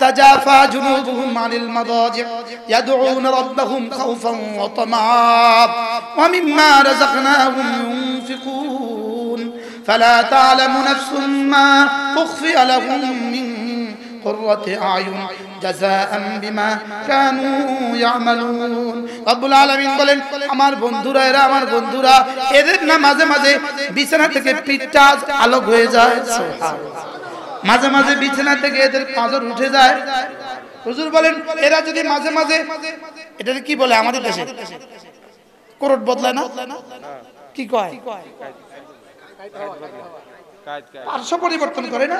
تتجافى جنوبهم عن المضاجع يدعون ربهم خوفا وطمعا ومما رزقناهم ينفقون فلا تعلم نفس ما أخفي لهم من قرة أعين জাযাআ বিমা কানু ইয়ামালুন। রব্বুল আলামিন বলেন আমার বন্ধুরা, এরা আমার বন্ধুরা, এদের না মাঝে মাঝে বিছানা থেকে পিঠটা আলোক হয়ে যায়, সুবহানাল্লাহ। মাঝে মাঝে বিছানা থেকে এদের পাঁজর উঠে যায়। হুজুর বলেন এরা যদি মাঝে মাঝে, এটা কি বলে আমাদের দেশে করট বদলায় না, কি কয়, পার্শ্ব পরিবর্তন করে না,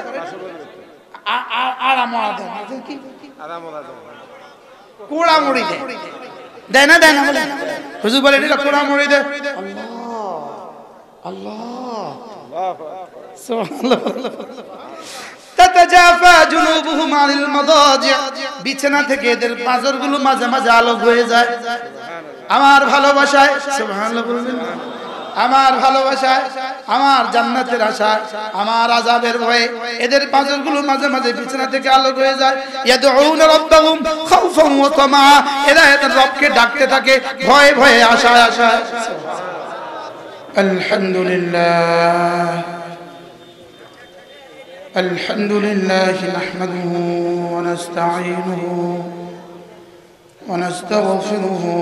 কোড়ামুড়ি দেয় না, দেয় না বলে হুজুর বলেন এটা কোড়ামুড়ি দেয়। আল্লাহ সুবহানাল্লাহ। তাতাজাফা জুনুবুহুম আনিল মাদাজি, বিছানা থেকে এদের পাঁজরগুলো মাঝে মাঝে আলোক হয়ে যায়। আমার ভালোবাসায়, সুবহানাল্লাহ বলবেন, আমার ভালোবাসায়, আমার জান্নাতের আশায়, আমার আযাবের ভয়ে এদের পাঁজরগুলো মাঝে মাঝে বিছানা থেকে আলোক হয়ে যায়। ইয়াদউনা রাব্বাহুম খাউফান ওয়া তামা, এরা এদের রবকে ডাকতে থাকে ভয়ে ভয়ে, আশায় আশায়। আলহামদুলিল্লাহ আলহামদুলিল্লাহ নাহমাদুহু ওয়া নাস্তাঈনুহু ওয়া নাস্তাগফিরুহু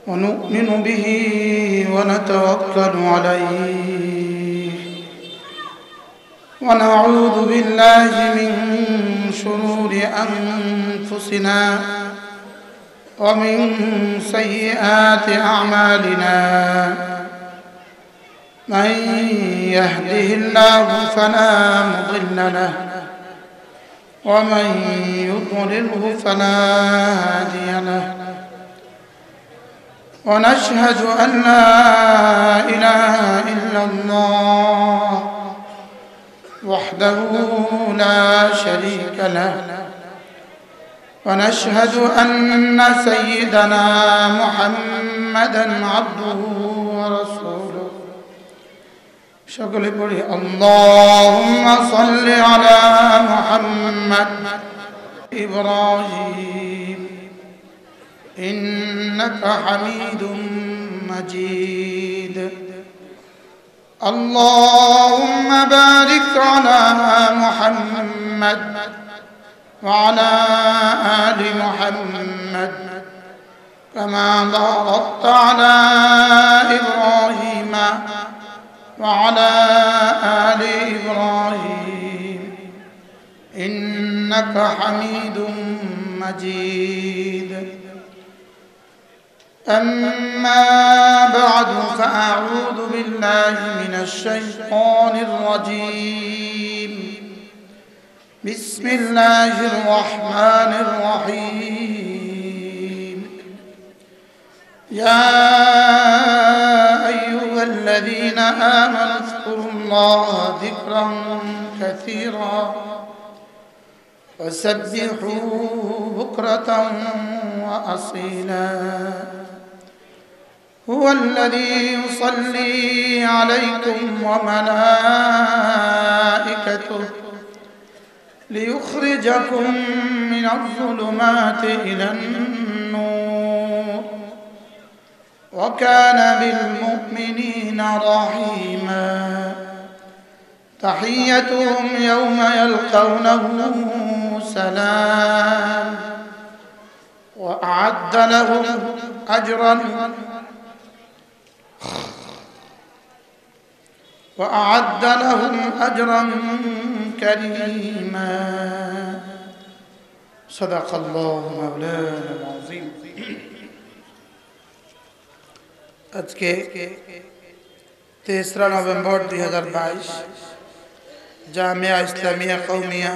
ونؤمن به ونتوكل عليه ونعوذ بالله من شرور أنفسنا ومن سيئات أعمالنا من يهده الله فلا مضل له ومن يضلله فلا هادي له ونشهد أن لا إله إلا الله وحده لا شريك له ونشهد أن سيدنا محمدا عبده ورسوله شكل بري اللهم صل على محمد إبراهيم إنك حميد مجيد اللهم بارك على محمد وعلى آل محمد كما باركت على إبراهيم وعلى آل إبراهيم إنك حميد مجيد أما بعد فأعوذ بالله من الشيطان الرجيم بسم الله الرحمن الرحيم يا أيها الذين آمنوا اذكروا الله ذكرا كثيرا وسبحوه بكرة وأصيلا هو الذي يصلي عليكم وملائكته ليخرجكم من الظلمات إلى النور وكان بالمؤمنين رحيما تحيتهم يوم يلقونه سلام وأعد لهم أجرا كريما صدق الله مولانا العظيم আজকে 3 নভেম্বর 2022 জামিয়া ইসলামিয়া কওমিয়া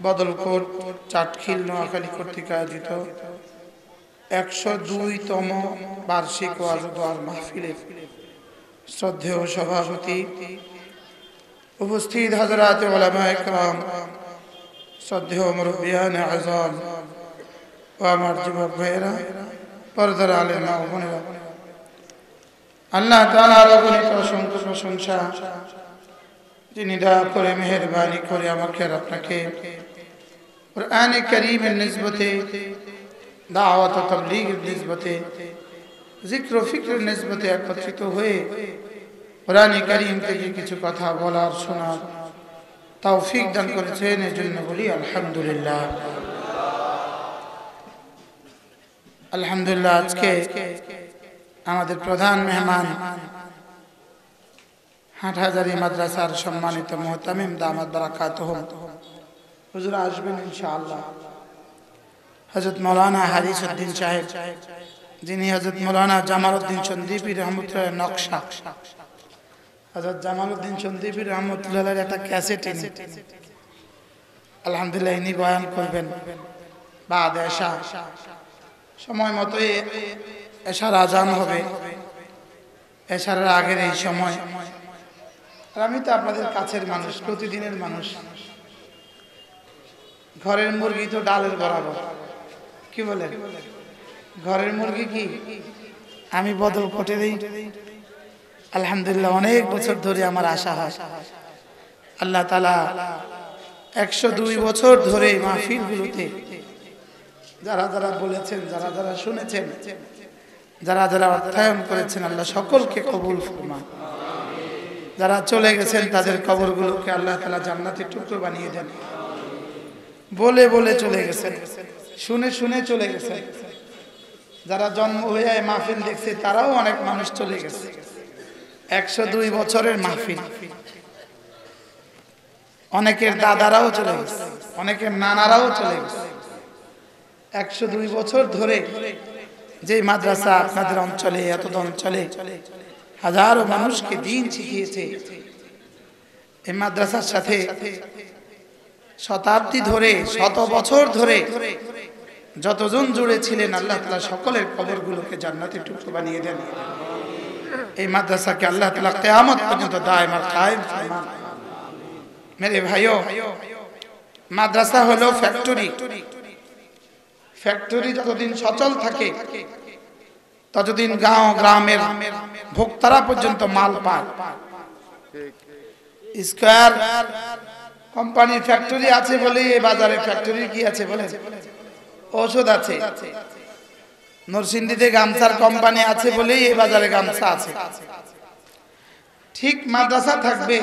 বদলকোট চাটখিল নোয়াখালী কর্তৃক আয়োজিত 102তম বার্ষিক ওয়াজ ও দোয়ার মাহফিলের শ্রদ্ধেয় সভাপতি, উপস্থিত হযরত উলামায়ে কেরাম, শ্রদ্ধেয় মুরব্বিয়ানে আযম ও আমার যুবক ভাইয়েরা, পর্দার আলেম ও বোনেরা, আল্লাহ তাআলার অগণিত অসংখ্য প্রশংসা, যিনি দয়া করে মেহেরবানি করে আমাকে আর আপনাকে कुरान करीम निस्बते दावत तबलीग निस्बते जिक्र फिक्र निस्बते एकत्रित हुए कुरान करीम থেকে কিছু কথা বলার শোনার তৌফিক দান করেছেন এজন্য বলি আলহামদুলিল্লাহ। আলহামদুলিল্লাহ আজকে আমাদের প্রধান মেহমান হাটহাজারী মাদ্রাসার সম্মানিত মুহতামিম দামাত বারাকাতুহুম হুজুর আসবেন ইনশাআল্লাহ। হযরত মাওলানা হারিস উদ্দিন সাহেব, যিনি হযরত মাওলানা জামালউদ্দিন সন্দীপী রহমতুল্লাহ নকশা, হযরত জামালউদ্দিন সন্দীপী রহমতুল্লাহর একটা ক্যাসেট এনে আলহামদুলিল্লাহ ইনি বয়ান করবেন। বাদ এশা সময় মতো এশার আজান হবে, এশার আগের এই সময়। আর আমি তো আপনাদের কাছের মানুষ, প্রতিদিনের মানুষ। ঘরের মুরগি তো ডালের বরাবর, কি বলেন? ঘরের মুরগি কি আমি বদল কোটে দিই। আলহামদুলিল্লাহ অনেক বছর ধরে আমার আশা হয় আল্লাহ তাআলা 102 বছর ধরে মাহফিলগুলোতে যারা যারা বলেছেন, যারা যারা শুনেছেন, যারা যারা অধ্যয়ন করেছেন, আল্লাহ সকলকে কবুল ফরমান। যারা চলে গেছেন তাদের কবরগুলোকে আল্লাহ তাআলা জান্নাতের টুকরো বানিয়ে দেন। বলে বলে চলে গেছেন, শুনে শুনে চলে গেছেন। যারা জন্ম হয়ে মাহফিল দেখছে তারাও অনেক মানুষ চলে গেছে। 102 বছরের মাহফিল, অনেকের দাদারাও চলে গেছে, অনেকের নানারাও চলে গেছে। 102 বছর ধরে যে মাদ্রাসা আপনাদের অঞ্চলে, এত অঞ্চলে হাজারো মানুষকে দ্বীন শিখিয়েছে, এই মাদ্রাসার সাথে শতাব্দী ধরে, শত বছর ধরে যতজন জুড়ে ছিলেন আল্লাহ তাআলা সকলের কবরগুলোকে জান্নাতের টুকরো বানিয়ে দেন। এই মাদ্রাসাকে আল্লাহ তাআলা কিয়ামত পর্যন্ত দায়েম আর কায়েম ফরমান। মেরে ভাইও, মাদ্রাসা হলো ফ্যাক্টরি। ফ্যাক্টরি যতদিন সচল থাকে ততদিন গাঁও গ্রামের ভোক্তারা পর্যন্ত মাল পায়। স্কয়ার কোম্পানি ফ্যাক্টরি আছে বলে এই বাজারে ফ্যাক্টরি কি আছে বলেন? ঔষধ আছে। নরসিংদীতে গামছার কোম্পানি আছে বলেই এই বাজারে গামছা আছে। ঠিক মাদ্রাসা থাকবে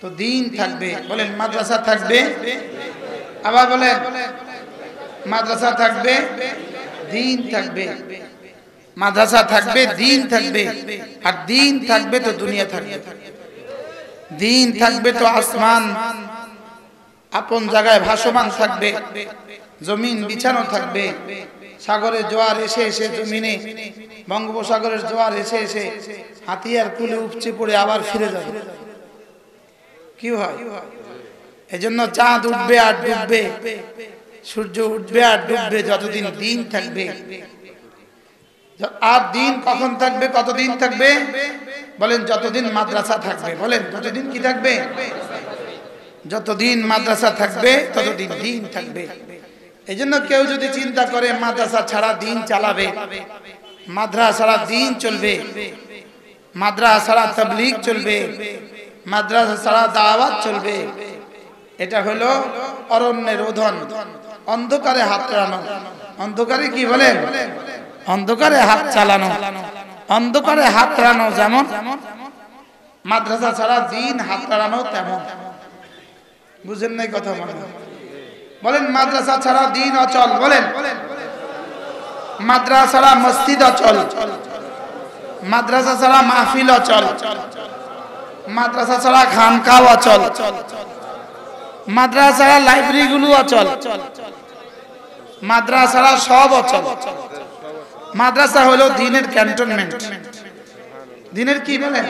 তো দ্বীন থাকবে। বলেন মাদ্রাসা থাকবে, আবার বলেন মাদ্রাসা থাকবে, দ্বীন থাকবে। মাদ্রাসা থাকবে, দ্বীন থাকবে। আর দ্বীন থাকবে তো দুনিয়া থাকবে। দ্বীন থাকবে তো আসমান আপন জায়গায় ভাসমান থাকবে, জমিন বিছানো থাকবে। সাগরের জোয়ার এসে এসে জমিনে, বঙ্গোপসাগরের জোয়ার এসে এসে হাতিয়ার কুলে উপচে পড়ে আবার ফিরে যাবে। কি হয়? এজন্য চাঁদ উঠবে আর ডুববে, সূর্য উঠবে আর ডুববে যতদিন দ্বীন থাকবে। আর দ্বীন কখন থাকবে, কতদিন থাকবে? বলেন যতদিন মাদ্রাসা থাকবে। বলেন যতদিন কি থাকবে? যতদিন মাদ্রাসা থাকবে ততদিন দ্বীন থাকবে। এজন্য কেউ যদি চিন্তা করে মাদ্রাসা ছাড়া দ্বীন চালাবে, মাদ্রাসা ছাড়া দ্বীন চলবে, মাদ্রাসা ছাড়া তাবলীগ চলবে, মাদ্রাসা ছাড়া দাওয়াত চলবে, এটা হলো অরণ্যের রোধন, অন্ধকারে হাত চালানো। অন্ধকারে কি বলেন? অন্ধকারে হাত চালানো। অন্ধকারে হাত চালানো যেমন, মাদ্রাসা ছাড়া দ্বীন হাত চালানো তেমন। বুঝেন নাই কথা? বলেন মাদ্রাসা ছাড়া দ্বীন অচল। বলেন মাদ্রাসা ছাড়া মসজিদ অচল, মাদ্রাসা ছাড়া মাহফিল অচল, মাদ্রাসা ছাড়া খানকা অচল, মাদ্রাসা ছাড়া লাইব্রেরি গুলো অচল, মাদ্রাসা ছাড়া সব অচল। মাদ্রাসা হলো দ্বীনের ক্যান্টনমেন্ট। দ্বীনের কি বলেন?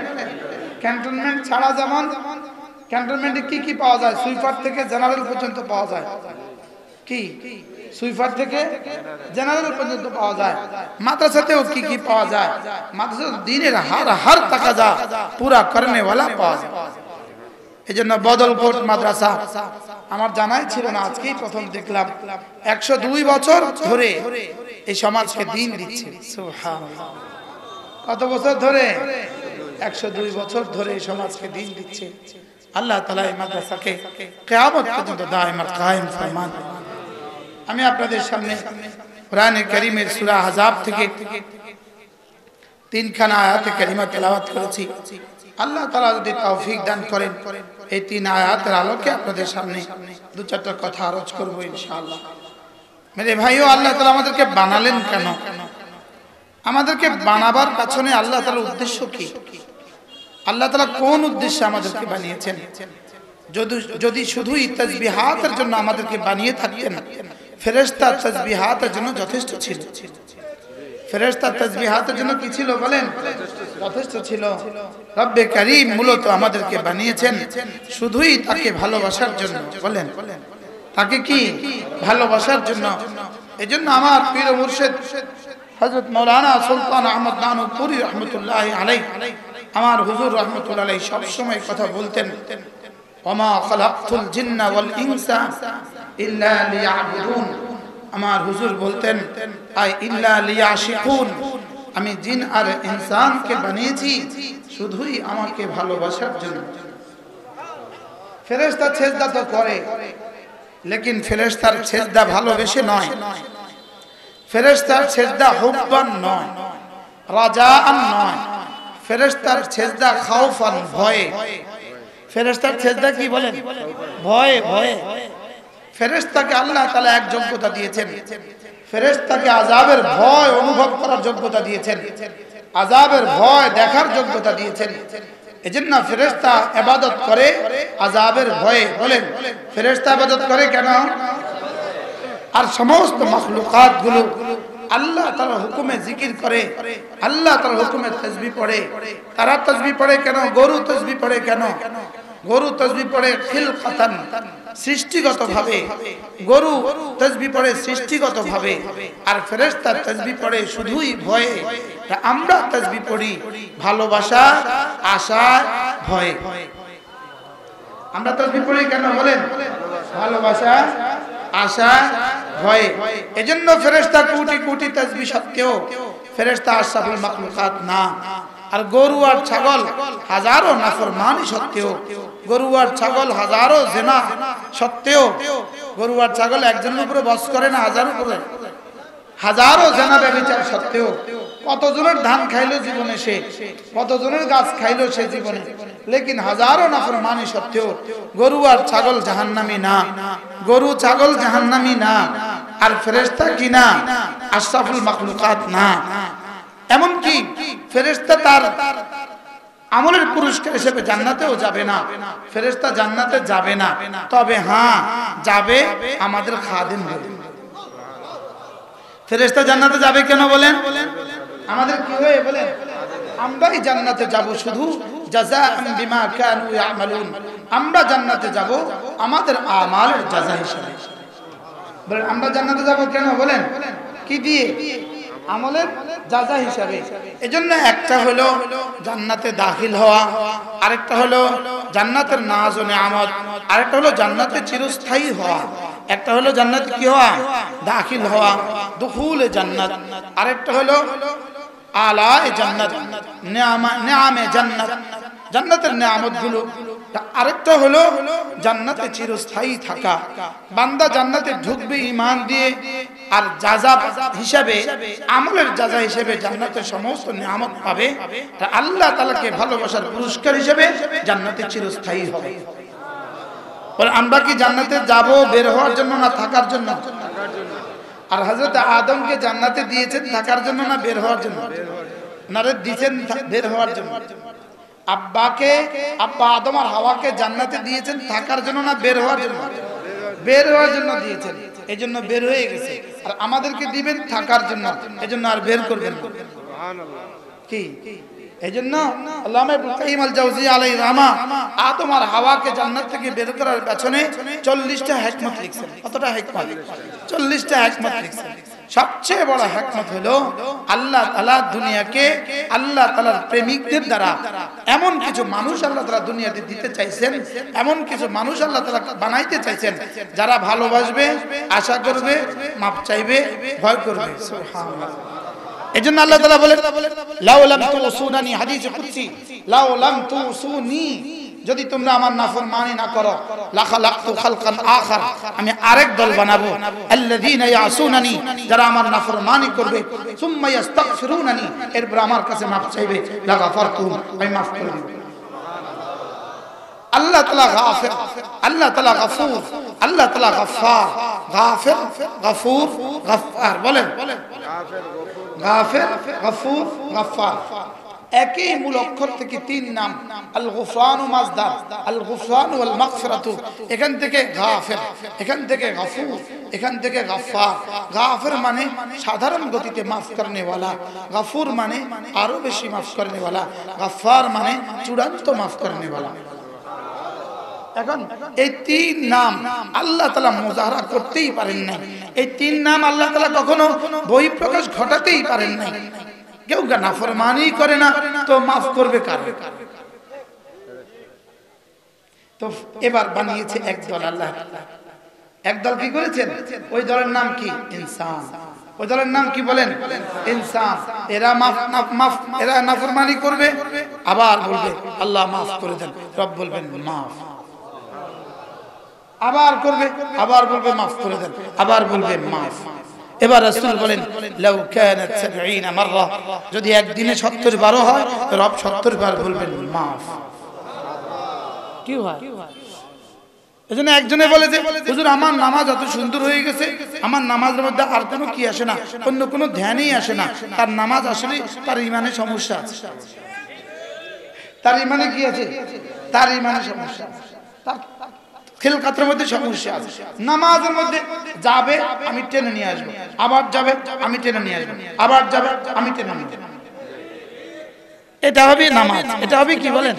ক্যান্টনমেন্ট ছাড়া যেমন ক্যান্টনমেন্টে কি কি পাওয়া যায়? সুইপার থেকে জেনারেল পর্যন্ত পাওয়া যায়। কি সুইপার থেকে জেনারেল পর্যন্ত পাওয়া যায়। মাদ্রাসাতেও কি কি পাওয়া যায়? মাদ্রাসা দ্বীনের हर तकाजा पूरा करने वाला पाওয়া যায়। এজন্য বদলকোট মাদ্রাসা আমার জানাই ছিল না, আজকেই প্রথম দেখলাম। 102 বছর ধরে এই সমাজকে দ্বীন দিচ্ছে। সুবহানাল্লাহ। কত বছর ধরে? 102 বছর ধরে এই সমাজকে দ্বীন দিচ্ছে। আল্লাহ তাআলা এই মাদ্রাসাকে কিয়ামত পর্যন্ত দায়েম আর কায়েম ফরমান। আমি আপনাদের সামনে কোরআনে কারীমের সূরা আহজাব থেকে 3 খানা আয়াতে কারিমা তেলাওয়াত করেছি। আল্লাহ তাআলা যদি তৌফিক দান করেন এই 3 আয়াতের আলোকে আপনাদের সামনে 2-4টা কথা আরজ করব ইনশাআল্লাহ। মেরে ভাইও, আল্লাহ তাআলা আমাদেরকে বানালেন কেন? আমাদেরকে বানাবার পেছনে আল্লাহ তাআলার উদ্দেশ্য কি? আল্লাহ তাআলা কোন উদ্দেশ্যে আমাদেরকে বানিয়েছেন? যদি শুধুই তাসবিহাতের জন্য আমাদেরকে বানিয়ে থাকতেন, ফেরেশতা তাসবিহাতের জন্য যথেষ্ট ছিল। ফেরেশতা তাসবিহাতের জন্য কি ছিল বলেন? যথেষ্ট ছিল। রব্বে কারীম মূলত আমাদেরকে বানিয়েছেন শুধুই তাকে ভালোবাসার জন্য। বলেন, তাকে কি ভালোবাসার জন্য। এজন্য আমার পীর ও মুর্শিদ হযরত মাওলানা সুলতান আহমদ নানুপুরি রাহমাতুল্লাহি আলাইহি, আমার হুজুর রাহমাতুল্লাহি আলাইহি সব সময় কথা বলতেন, ওমা খালাকতুল জিন্না ওয়াল ইনসা ইল্লা লিয়াবুদুন। আমার হুজুর বলতেন, আই ইল্লা লিয়াশিকুন, আমি জিন আর ইনসানকে বানিয়েছি শুধুই আমাকে ভালোবাসার জন্য। ফেরেশতা সেজদা তো করে, লেকিন ফেরেশতার সেজদা ভালোবেসে নয়, ফেরেশতার সেজদা হুব্বান নয়, রাজাআন নয়, ফেরেশতার সেজদা খাউফান, ভয়ে। ফেরেশতার সেজদা কি বলেন? ভয়ে ভয়ে। ফেরেশতাকে আল্লাহ তাআলা এক যোগ্যতা দিয়েছেন, ফেরেশতাকে আযাবের ভয় অনুভব করার যোগ্যতা দিয়েছেন, আযাবের ভয় দেখার যোগ্যতা দিয়েছেন। এজন্য ফেরেশতা ইবাদত করে আযাবের ভয়ে। বলেন, ফেরেশতা ইবাদত করে কেন? আর সমস্ত মাখলুকাত গুলো আল্লাহ তাআলার হুকুমে জিকির করে, আল্লাহ তাআলার হুকুমে তাসবিহ পড়ে। তারা তাসবিহ পড়ে কেন? গরু তাসবিহ পড়ে কেন? গরু তাসবিহ পড়ে খিলকাতান, সৃষ্টিগতভাবে। গরু তাসবিহ পড়ে সৃষ্টিগতভাবে, আর ফেরেশতা তাসবিহ পড়ে শুধুই ভয়ে। আমরা তাসবিহ পড়ি ভালোবাসা, আশা, ভয়ে। আমরা তাসবিহ পড়ি কেন বলেন? ভালোবাসা, আশা, ভয়ে। এজন্য ফেরেশতা কোটি কোটি তাসবিহ সত্ত্বেও ফেরেশতা আশরাফুল মাখলুকাত না। আর গরু আর ছাগল হাজারো নাফরমানি সত্ত্বেও, গরু আর ছাগল হাজারো জিনা সত্ত্বেও, গরু আর ছাগল একজনের উপরে বস করে না, হাজারো করে, হাজারো জিনা ব্যভিচার সত্ত্বেও, কতজনের ধান খাইলো জীবনে সে, কতজনের গাছ খাইলো সে জীবনে, লেকিন হাজারো নাফরমানি সত্ত্বেও গরু আর ছাগল জাহান্নামী না, গরু ছাগল জাহান্নামী না। আর ফেরেশতা কি না? আশরাফুল মাখলুকাত না। এমনকি ফেরেশতা তার আমলের পুরস্কার হিসেবে জান্নাতেও যাবে না। ফেরেশতা জান্নাতে যাবে না, তবে হ্যাঁ যাবে আমাদের খাদেম হয়ে। ফেরেশতা জান্নাতে যাবে কেন বলেন? আমাদের কি হয়ে বলেন? আমরাই জান্নাতে যাব শুধু জাযাআন বিমা কানু ইয়ামালুন। আমরা জান্নাতে যাব আমাদের আমালের জাযা হিসেবে। বলেন, আমরা জান্নাতে যাব কেন বলেন? কি দিয়ে? আমলের জাযা হিসাবে। এজন্য একটা হলো জান্নাতে দাখিল হওয়া, আরেকটা হলো জান্নাতের নাজ ও নিয়ামত, আরেকটা হলো জান্নাতে চিরস্থায়ী হওয়া। একটা হলো জান্নাতে কি হওয়া? দাখিল হওয়া, দুখুলে জান্নাত। আরেকটা হলো আলায়ে জান্নাত, নিয়ামে জান্নাত, জান্নাতের নিয়ামত গুলো। আরেকটা হলো জান্নাতে চিরস্থায়ী থাকা। বান্দা জান্নাতে ঢুকবে ঈমান দিয়ে, আর জাযা হিসাবে, আমলের জাযা হিসেবে জান্নাতের সমস্ত নিয়ামত পাবে। আল্লাহ তাআলাকে ভালোবাসার পুরস্কার হিসেবে জান্নাতে চিরস্থায়ী হবে। আমরা কি জান্নাতে যাব বের হওয়ার জন্য না থাকার জন্য? আর হযরত আদমকে জান্নাতে দিয়েছেন থাকার জন্য না বের হওয়ার জন্য? নারে দিয়েছেন বের হওয়ার জন্য। আব্বা আদম আর হাওয়াকে জান্নাতে দিয়েছেন থাকার জন্য না বের হওয়ার জন্য? বের হওয়ার জন্য দিয়েছেন, এজন্য বের হয়ে গেছে। আর আমাদেরকে দিবেন থাকার জন্য, এজন্য আর বের করবেন না। সুবহানাল্লাহ। কি এজন্য আল্লামা ইবনে কাইয়িম আল জাওজি আলাইহি রাহমা আদম আর হাওয়াকে জান্নাত থেকে বের করার পেছনে 40টা হিকমত লিখছেন। কতটা হিকমত? 40টা হিকমত লিখছেন। সবচেয়ে বড় হিকমত হলো আল্লাহ তাআলা দুনিয়াকে আল্লাহ তাআলার প্রেমিকদের দ্বারা এমন কিছু মানুষ আল্লাহ তাআলা দুনিয়াতে দিতে চাইছেন, এমন কিছু মানুষ আল্লাহ তাআলা বানাইতে চাইছেন যারা ভালোবাসবে, আশা করবে, মাপ চাইবে, ভয় করবে। সুবহানাল্লাহ। এজন্য আল্লাহ তাআলা বলেন, লাউ লাম তুসুনানি, হাদিস কুদসি, লাউ লাম তুসুনি যদি তোমরা আমার নাফরমানি না করো লাখালাকতু খালকান আখার, আমি আরেক দল বানাবো, আল্লাযীনা ইয়াসুনানি, যারা আমার নাফরমানি করবে, সুম্মা ইস্তাগফিরুনানি, এরপর আমার কাছে মাফ চাইবে, লাগাফারতুহুম, আমি মাফ করে দেব। আল্লাহ তাআলা গাফির, আল্লাহ তাআলা গফুর, আল্লাহ তাআলা গফফার। গাফির, গফুর, গফফার বলেন, গাফির, গফুর, গফফার একই মূল অক্ষর থেকে তিন নাম। আল গুফরান ও মাজদার, আল গুফরান ওয়াল মাগফিরাতু, এখান থেকে গাফির, এখান থেকে গফুর, এখান থেকে গফফার। গাফির মানে সাধারণ গতিতে মাফ করনে वाला, গফুর মানে আরো বেশি মাফ করনে वाला, গফফার মানে চূড়ান্ত মাফ করনে वाला। এখন এই তিন নাম আল্লাহ তাআলা মুজাহারা করতেই পারেন না। এই তিন নাম আল্লাহ তাআলা কখনো বহিঃপ্রকাশ ঘটাতেই পারেন না। কেউ নাফরমানি করে না তো মাফ করবে কারে? তো এবার বানিয়েছে একদল আল্লাহ, একদল কি করেছেন? ওই দলের নাম কি? ইনসান। ওই দলের নাম কি বলেন? ইনসান। এরা এরা নাফরমানি করবে, আবার বলবে আল্লাহ মাফ করে দেন, রব বলবেন মাফ, আবার করবে, আবার বলবে মাফ করে দেন, আবার বলবে মাফ। এবার রাসূল বলেন লাউ কানাত 70 মাররা, যদি একদিনে 70 বার হয় রব 70 বার বলবেন মাফ। কি হয়? এজন্য একজনে বলে যে হুজুর আমার নামাজ এত সুন্দর হয়ে গেছে, আমার নামাজের মধ্যে আর কোনো কি আসে না, অন্য কোনো ধ্যানই আসে না, তার নামাজ আসলে তার ঈমানে সমস্যা আছে। তার ঈমানে কি আছে? তার ঈমানে সমস্যা আছে, তার খেলকাতের মধ্যে সমস্যা আছে। নামাজের মধ্যে যাবে আমি টেনে নিয়ে আসবো, আবার যাবে আমি টেনে নিয়ে আসবো, আবার যাবে আমি টেনে নিয়ে আসবো, এটা হবে নামাজ। এটা হবে কি বলেন?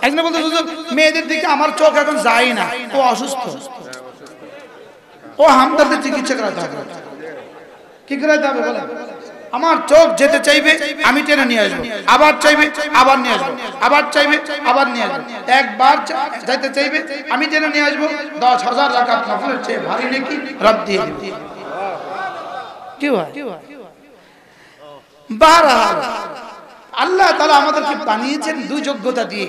একজন বলতে হুজুর মেয়েদের দিকে আমার চোখ এখন যায় না, ও অসুস্থ, ও হামদারদের চিকিৎসা করাতে হবে। কি করাতে হবে বলেন? আমার চোখ যেতে চাইবে আমি টেনে নিয়ে আসবো, আবার চাইবে আবার নিয়ে আসবো, আবার চাইবে আবার নিয়ে আসবো, একবার যাইতে চাইবে আমি টেনে নিয়ে আসবো। 10,000 রাকাত নফলের চেয়ে ভারী নেকি রব দিয়ে দিবে। কি হয়? বারহাল আল্লাহ তাআলা আমাদেরকে বানিয়েছেন দুই যোগ্যতা দিয়ে,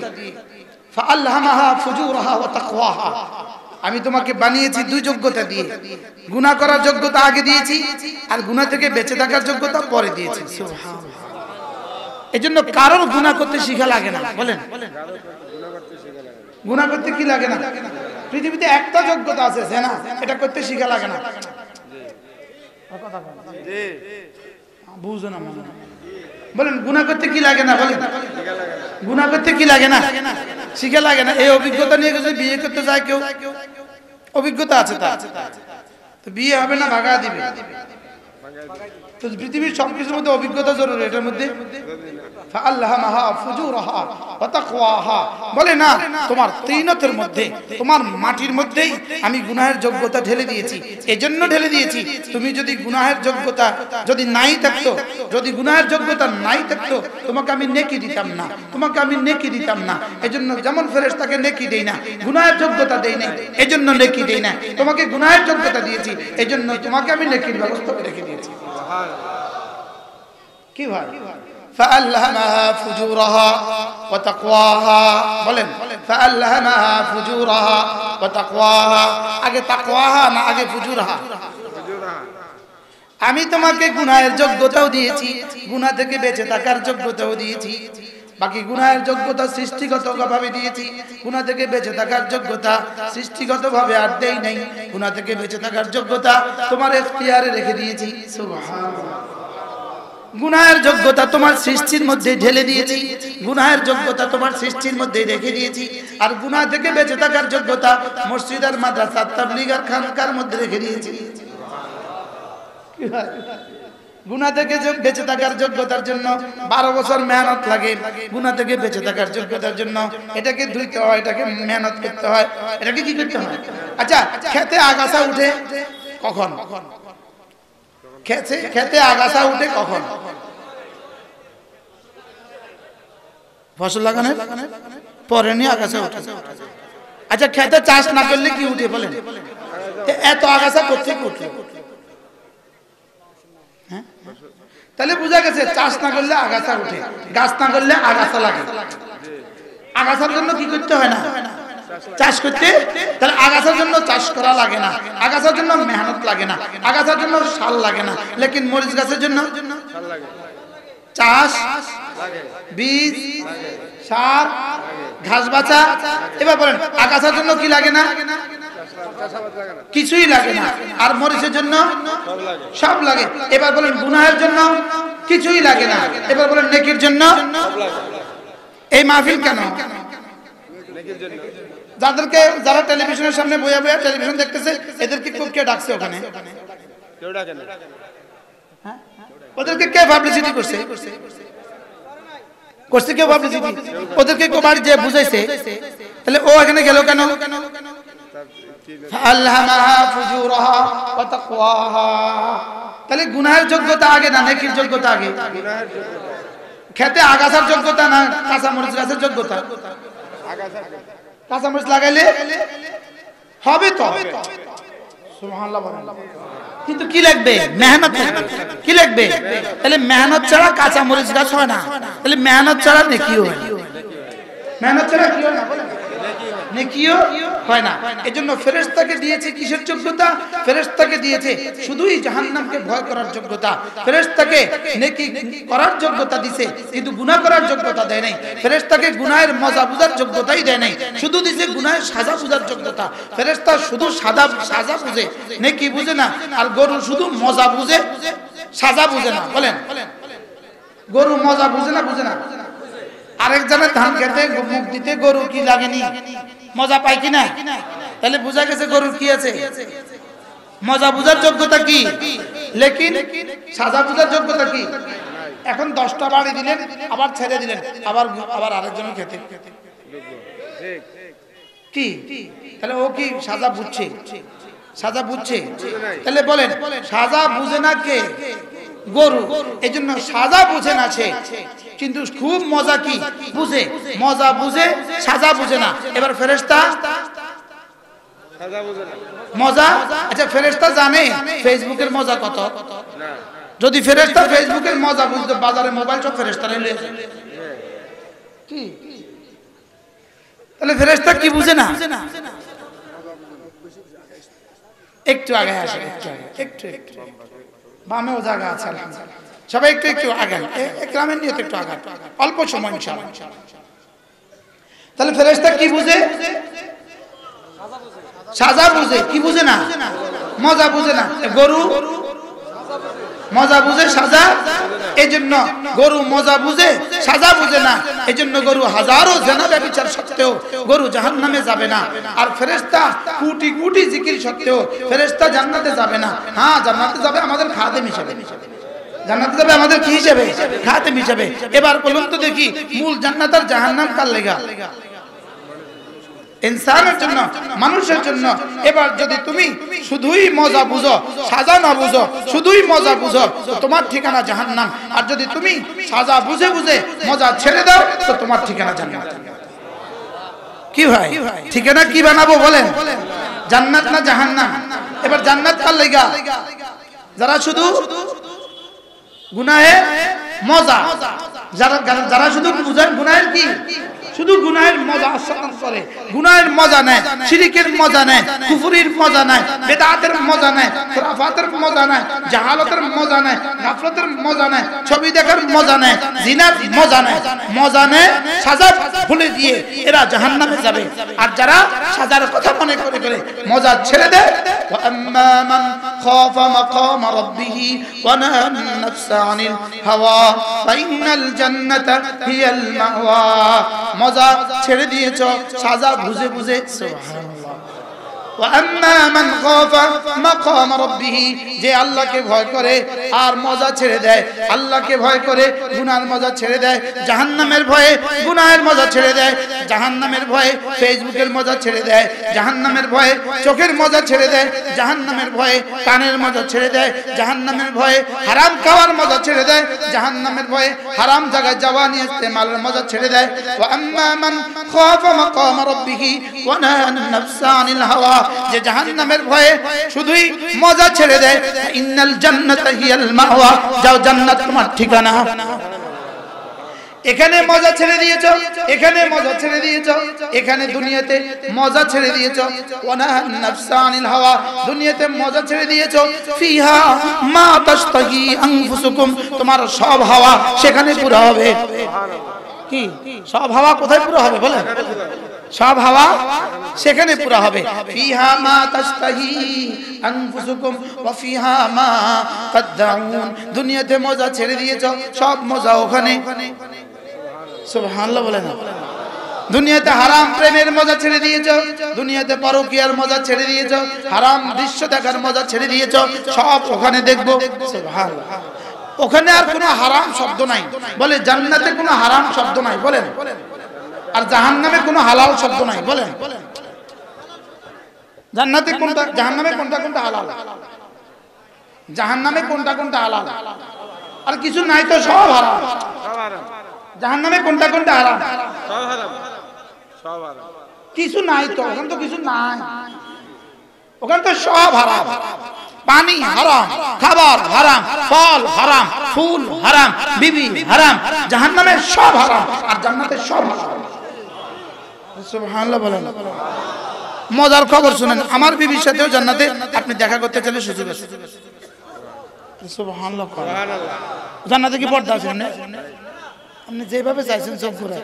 ফাআলহামাহা ফুজুরাহা ওয়া তাকওয়াহা। আমি তোমাকে বানিয়েছি দুই যোগ্যতা দিয়ে, গুনাহ করার যোগ্যতা আগে দিয়েছি আর গুনাহ থেকে বেঁচে থাকার যোগ্যতা পরে দিয়েছি। সুবহানাল্লাহ। এজন্য কারোর গুনাহ করতে শিখা লাগে না বলেন, গুনাহ করতে কি লাগে না? পৃথিবীতে একটা যোগ্যতা আছে জেনা, এটা করতে শিখা লাগে না। জি বুঝো না মনে বলেন, গুনাহ করতে কি লাগে না বলেন? গুনাহ করতে কি লাগে না? শিখা লাগে না। এই অভিজ্ঞতা নিয়ে যদি বিয়ে করতে যায় কেউ, অভিজ্ঞতা আছে তার, তো বিয়ে হবে না ভাগা দিবে। তো পৃথিবীর সবকিছুর মধ্যে অভিজ্ঞতা জরুরি, এটার মধ্যে ফাআলহামাহা ফুজুরাহা ওয়া তাকওয়াহা বলে না, তোমার তিনতের মধ্যে, তোমার মাটির মধ্যেই আমি গুনাহের যোগ্যতা ঢেলে দিয়েছি। এজন্য ঢেলে দিয়েছি, তুমি যদি গুনাহের যোগ্যতা যদি নাই থাকতো, যদি গুনাহের যোগ্যতা নাই থাকতো তোমাকে আমি নেকি দিতাম না, তোমাকে আমি নেকি দিতাম না। এজন্য যেমন ফেরেশতাকে নেকি দেই না, গুনাহের যোগ্যতা দেই না, এজন্য নেকি দেই না। তোমাকে গুনাহের যোগ্যতা দিয়েছি, এজন্য তোমাকে আমি নেকির ব্যবস্থা করে রেখে দিয়েছি। কি ভাই? فألهمها فجورها وتقواها বলেন, فألهمها فجورها وتقواها, আগে তাকওয়াহা না আগে ফুজুরহা? আমি তোমাকে গুনাহের যোগ্যতাও দিয়েছি, গুনাহ থেকে বেঁচে থাকার যোগ্যতাও দিয়েছি। বাকি গুনাহের যোগ্যতা সৃষ্টিগতভাবে দিয়েছি, গুনাহ থেকে বেঁচে থাকার যোগ্যতা সৃষ্টিগতভাবে আর দেই নাই। গুনাহ থেকে বেঁচে থাকার যোগ্যতা তোমার ইখতিয়ারে রেখে দিয়েছি। সুবহানাল্লাহ। গুনাহের যোগ্যতা তোমার সৃষ্টির মধ্যে ঢেলে দিয়েছি, গুনাহের যোগ্যতা তোমার সৃষ্টির মধ্যে রেখে দিয়েছি। আর গুনাহ থেকে বেঁচে থাকার যোগ্যতা মসজিদ আর মাদ্রাসা তাবলীগ আর খানকার মধ্যে রেখে দিয়েছি। গুনাহ থেকে বেঁচে থাকার যোগ্যতার জন্য 12 বছর মেহনত লাগে, গুনাহ থেকে বেঁচে থাকার যোগ্যতার জন্য এটাকে ধুইতে হয়, এটাকে মেহনত করতে হয়, এটাকে কি করতে হয়? আচ্ছা, খেতে আগাছা উঠে কখন? খেতে আগাছা উঠে কখন? ফসল লাগানোর পরে নিয়ে আগাছা উঠে। আচ্ছা, খেতে চাষ না করলে কি উঠে বলেন? এত আগাছা কোথেকে উঠে? হ্যাঁ, তাহলে বোঝা গেছে চাষ না করলে আগাছা উঠে, গাছ না করলে আগাছা লাগে। আগাছার জন্য কি করতে হয় না? চাষ করতে। তাহলে আগাছার জন্য চাষ করা লাগে না, আগাছার জন্য মেহনত লাগে না, আগাছার জন্য সার লাগে না, লেকিন মরিচ গাছের জন্য চাষ, বীজ, সার, ঘাস বাছা। এবার বলেন আগাছার জন্য কি লাগে না? কিছুই লাগে না। আর মরিচের জন্য সব লাগে। এবার বলেন গুনাহের জন্য কিছুই লাগে না। এবার বলেন নেকির জন্য। এই মাহফিল কেন? যাদেরকে যারা টেলিভিশনের সামনে বইয়া বইয়া টেলিভিশন দেখতেছে এদেরকে কে ডাকছে ওখানে? কেউ ডাকে না। ওদেরকে কে পাবলিসিটি করছে? করছে কেউ পাবলিসিটি? ওদেরকে কোবার যে বুঝাইছে, তাহলে ও এখানে গেল কেন? ফালহামাহা ফুজুরাহা ওয়া তাকওয়াহা। তাহলে গুনাহের যোগ্যতা আগে না নেকির যোগ্যতা আগে? খেতে আগাছার যোগ্যতা না কাঁচা মরিচ গাছের যোগ্যতা? কাঁচা মরিচ লাগাইলে হবে তো, সুবহানাল্লাহ। কিন্তু কি লাগবে? মেহনত। কি লাগবে? তাহলে মেহনত ছাড়া কাঁচা মরিচ গাছ হয় না, তাহলে মেহনত ছাড়া নেকিও হয় না। মেহনত ছাড়া কি হয় না? নেকিও হয় না। এজন্য ফেরেশতাকে দিয়েছে কিসের যোগ্যতা? ফেরেশতাকে দিয়েছে শুধুই জাহান্নামকে ভয় করার যোগ্যতা। ফেরেশতাকে নেকি করার যোগ্যতা দিয়েছে, কিন্তু গুনাহ করার যোগ্যতা দেয় নাই। ফেরেশতাকে গুনাহের মজা বুঝার যোগ্যতাই দেয় নাই, শুধু দিয়েছে গুনাহের সাজা বুঝার যোগ্যতা। ফেরেশতা শুধু সাজা বুঝে, নেকি বুঝে না। আর গরু শুধু মজা বুঝে, সাজা বুঝে না। বলেন গরু মজা বুঝে না? বুঝে না। আরেকজনের ধান খেতে মুখ দিতে গরু কি লাগেনি? মজা পায় কিনা? তাহলে বোঝা গেছে গরুর কি আছে? মজা বুঝার যোগ্যতা কি, লেকিন সাজা বুঝার যোগ্যতা কি? এখন 10টা বাড়ি দিলেন, আবার ছেড়ে দিলেন, আবার আরেকজনের খেতে কি? তাহলে ও কি সাজা বুঝছে? সাজা বুঝছে? তাহলে বলেন সাজা বুঝে না কে? গরু। এজন্য সাজা বুঝে না সে, কিন্তু খুব মজা কি বুঝে? মজা বুঝে, সাজা বুঝে না। এবার ফেরেশতা মজা, আচ্ছা ফেরেশতা জানে ফেসবুকের মজা কত? যদি ফেরেশতা ফেসবুকের মজা বুঝতে বাজারে মোবাইল সব ফেরেশতা নিয়ে এসে কি? তাহলে ফেরেশতা কি বুঝে না? একটু আগে আসে, একটু বামেও জায়গা আছে, আলহামদুলিল্লাহ। সবাই একটু আগান, একরামের নিয়ত একটু আগান, অল্প সময় ইনশাআল্লাহ। তাহলে ফেরেশতা কি বুঝে? সাজা বুঝে। কি বুঝে না? মজা বুঝে না। গরু মজা বুঝে, সাজা। এজন্য গরু মজা বুঝে, সাজা বুঝে না। এজন্য গরু হাজারো জেনা ব্যভিচার সত্ত্বেও গরু জাহান্নামে যাবে না। আর ফেরেশতা কোটি কোটি জিকির সত্ত্বেও ফেরেশতা জান্নাতে যাবে না। হ্যাঁ, জান্নাতে যাবে আমাদের খাদেম হিসেবে। জান্নাতে যাবে আমাদের কি হিসেবে? খাদেম হিসেবে। এবার বলুন তো দেখি, মূল জান্নাত আর জাহান্নাম কার লেগা? ইনসানের জন্য, মানুষের জন্য। এবার যদি তুমি শুধুই মজা বুঝো, সাজা না বুঝো, শুধুই মজা বুঝো, তো তোমার ঠিকানা জাহান্নাম। আর যদি তুমি সাজা বুঝে বুঝে মজা ছেড়ে দাও, তো তোমার ঠিকানা জান্নাত। কি ভাই, ঠিকানা কি বানাবো বলেন? জান্নাত না জাহান্নাম? এবার জান্নাত কার লেগা? যারা শুধু গুনাহে মজা, যারা শুধু গুনাহের কি? শুধু গুনাহের মজা আস্বাদন করে, গুনাহের মজা নেয়, শিরকের মজা নেয়, কুফরির মজা নেয়, বেদাতের মজা নেয়, খুরাফাতের মজা নেয়, জাহালতের মজা নেয়, গাফলতের মজা নেয়, ছবি দেখার মজা নেয়, জিনার মজা নেয়। মজা নেয়, সাজা ভুলে দিয়ে এরা জাহান্নামে যাবে। আর যারা সাজার কথা মনে করে করে মজা ছেড়ে দেয়, ওয়া আম্মা মান খাফা মাকাম রাব্বিহি ওয়া নাহা নাফসা আনিল হাওয়া ফাইনাল জান্নাতা হিয়াল মাওয়া। মজা ছেড়ে দিয়েছো, সাজা বুঝে বুঝে। সুবহানাল্লাহ। ওয়া আম্মা মান খাফা মাকাম রাব্বিহি, যে আল্লাহকে ভয় করে আর মজা ছেড়ে দেয়, আল্লাহকে ভয় করে গুনাহের মজা ছেড়ে দেয়, জাহান্নামের ভয়ে গুনাহের মজা ছেড়ে দেয়, জাহান্নামের ভয়ে ফেসবুকের মজা ছেড়ে দেয়, জাহান্নামের ভয়ে চোখের মজা ছেড়ে দেয়, জাহান্নামের ভয়ে কানের মজা ছেড়ে দেয়, জাহান্নামের ভয়ে হারাম খাওয়ার মজা ছেড়ে দেয়, জাহান্নামের ভয়ে হারাম জায়গায় যাওয়া নিয়ে ইস্তেমালের মজা ছেড়ে দেয়। ওয়া আম্মা মান খাফা মাকাম রাব্বিহি ওয়া নাহা নাফসা আনিল হাওয়া, যে জাহান্নামের ভয়ে শুধুই মজা ছেড়ে দেয়, ইন্নাল জান্নাতা হিয়াল মাওয়া, যাও জান্নাত তোমার ঠিকানা। এখানে মজা ছেড়ে দিয়েছো, এখানে মজা ছেড়ে দিয়েছো, এখানে দুনিয়াতে মজা ছেড়ে দিয়েছো। ওয়ানাহান নাফসা আনিল হাওয়া, দুনিয়াতে মজা ছেড়ে দিয়েছো। ফিহা মা তাশতাহি আনফুসুকুম, তোমার সব হাওয়া সেখানে পুরো হবে। কি সব হাওয়া কোথায় পুরো হবে বলেন? সব হাওয়া সেখানে পুরো হবে। ফিহা মা তাশতাহি আনফুসুকুম ওয়া ফিহা মা তাদউন, দুনিয়াতে মজা ছেড়ে দিয়েছো, সব মজা ওখানে। সুবহানাল্লাহ বলেন। দুনিয়াতে হারাম প্রেমের মজা ছেড়ে দিয়েছো, দুনিয়াতে পরকীয়ার মজা ছেড়ে দিয়েছো, হারাম দৃশ্য দেখার মজা ছেড়ে দিয়েছো, সব ওখানে দেখবো। সুবহানাল্লাহ। ওখানে আর কোনো হারাম শব্দ নাই। বলে জান্নাতে কোনো হারাম শব্দ নাই বলেন, আর জাহান্নামে কোনো হালাল শব্দ নাই বলেন। জান্নাতে কোনটা, জাহান্নামে কোনটা কোনটা হালাল, জাহান্নামে কোনটা কোনটা হালাল, আর কিছু নাই তো সব হারাম। জাহান্নামে কোনটা কোনটা হারাম, সব হারাম, সব হারাম। কিছু নাই তো, ওখানে তো কিছু নাই, ওখানে তো সব হারাম। পানি হারাম, খাবার হারাম, ফল হারাম, ফুল হারাম, বিবি হারাম। জাহান্নামে সব হারাম আর জান্নাতে সব হারাম। সুবহানাল্লাহ বলেন। মজার খবর শুনেন, আমার বিবির সাথেও জান্নাতে আপনি দেখা করতে চাইলে সুযোগ আছে। সুবহানাল্লাহ। জান্নাতে কি পর্দা আছে না? আপনি যেভাবে চাইছেন সব করে।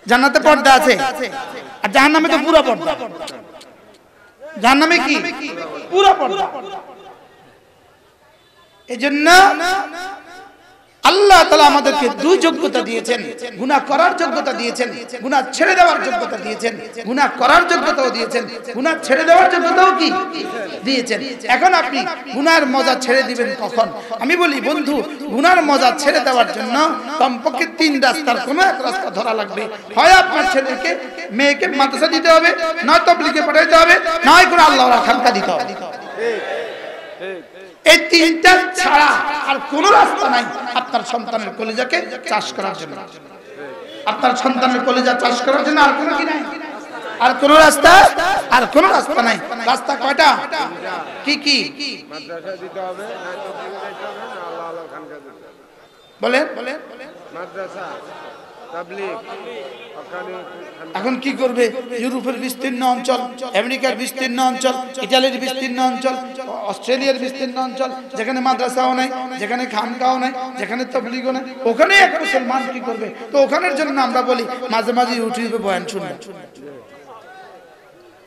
জান্নাতে পর্দা আছে, আর জাহান্নামে তো পুরো পর্দা। জাহান্নামে কি পুরো পর্দা। এজন্য আল্লাহ তাআলা আমাদেরকে দুই যোগ্যতা দিয়েছেন, গুনাহ করার যোগ্যতা দিয়েছেন, গুনাহ ছেড়ে দেওয়ার যোগ্যতা দিয়েছেন। গুনাহ করার যোগ্যতাও দিয়েছেন, গুনাহ ছেড়ে দেওয়ার যোগ্যতাও কি দিয়েছেন। এখন আপনি গুনার মজা ছেড়ে দিবেন কখন? আমি বলি বন্ধু, গুনার মজা ছেড়ে দেওয়ার জন্য কমপক্ষে 3 রাস্তার কোনো এক রাস্তা ধরা লাগবে। হয় আপনার ছেলেকে মেয়েকে মাদ্রাসা দিতে হবে, নয় তাবলীগে পাঠাইতে হবে, নয় কোনো আল্লাহর খানকা দিতে হবে। এই 3টা ছাড়া আর কোনো রাস্তা নাই আপনার সন্তানের কলিজাকে চাষ করার জন্য। আপনার সন্তানের কলিজা চাষ করার জন্য আর কোনো কি নাই, আর কোন রাস্তা, আর কোন রাস্তা নাই। রাস্তা কয়টা? কি কি? মাদ্রাসা দিতে হবে, না তাবলীগে দিতে হবে, না আল্লাহর খানকা দিতে হবে। বলেন মাদ্রাসা, তাবলীগ। এখন কি করবে? ইউরোপের বিস্তীর্ণ অঞ্চল, আমেরিকার বিস্তীর্ণ অঞ্চল, ইতালির বিস্তীর্ণ অঞ্চল, অস্ট্রেলিয়ার বিস্তীর্ণ অঞ্চল, যেখানে মাদ্রাসাও নাই, যেখানে খানকাও নাই, যেখানে তাবলীগও নাই, ওখানে এক মুসলমান কি করবে? তো ওখানের জন্য আমরা বলি মাঝে মাঝে ইউটিউবে বয়ান শুনবে।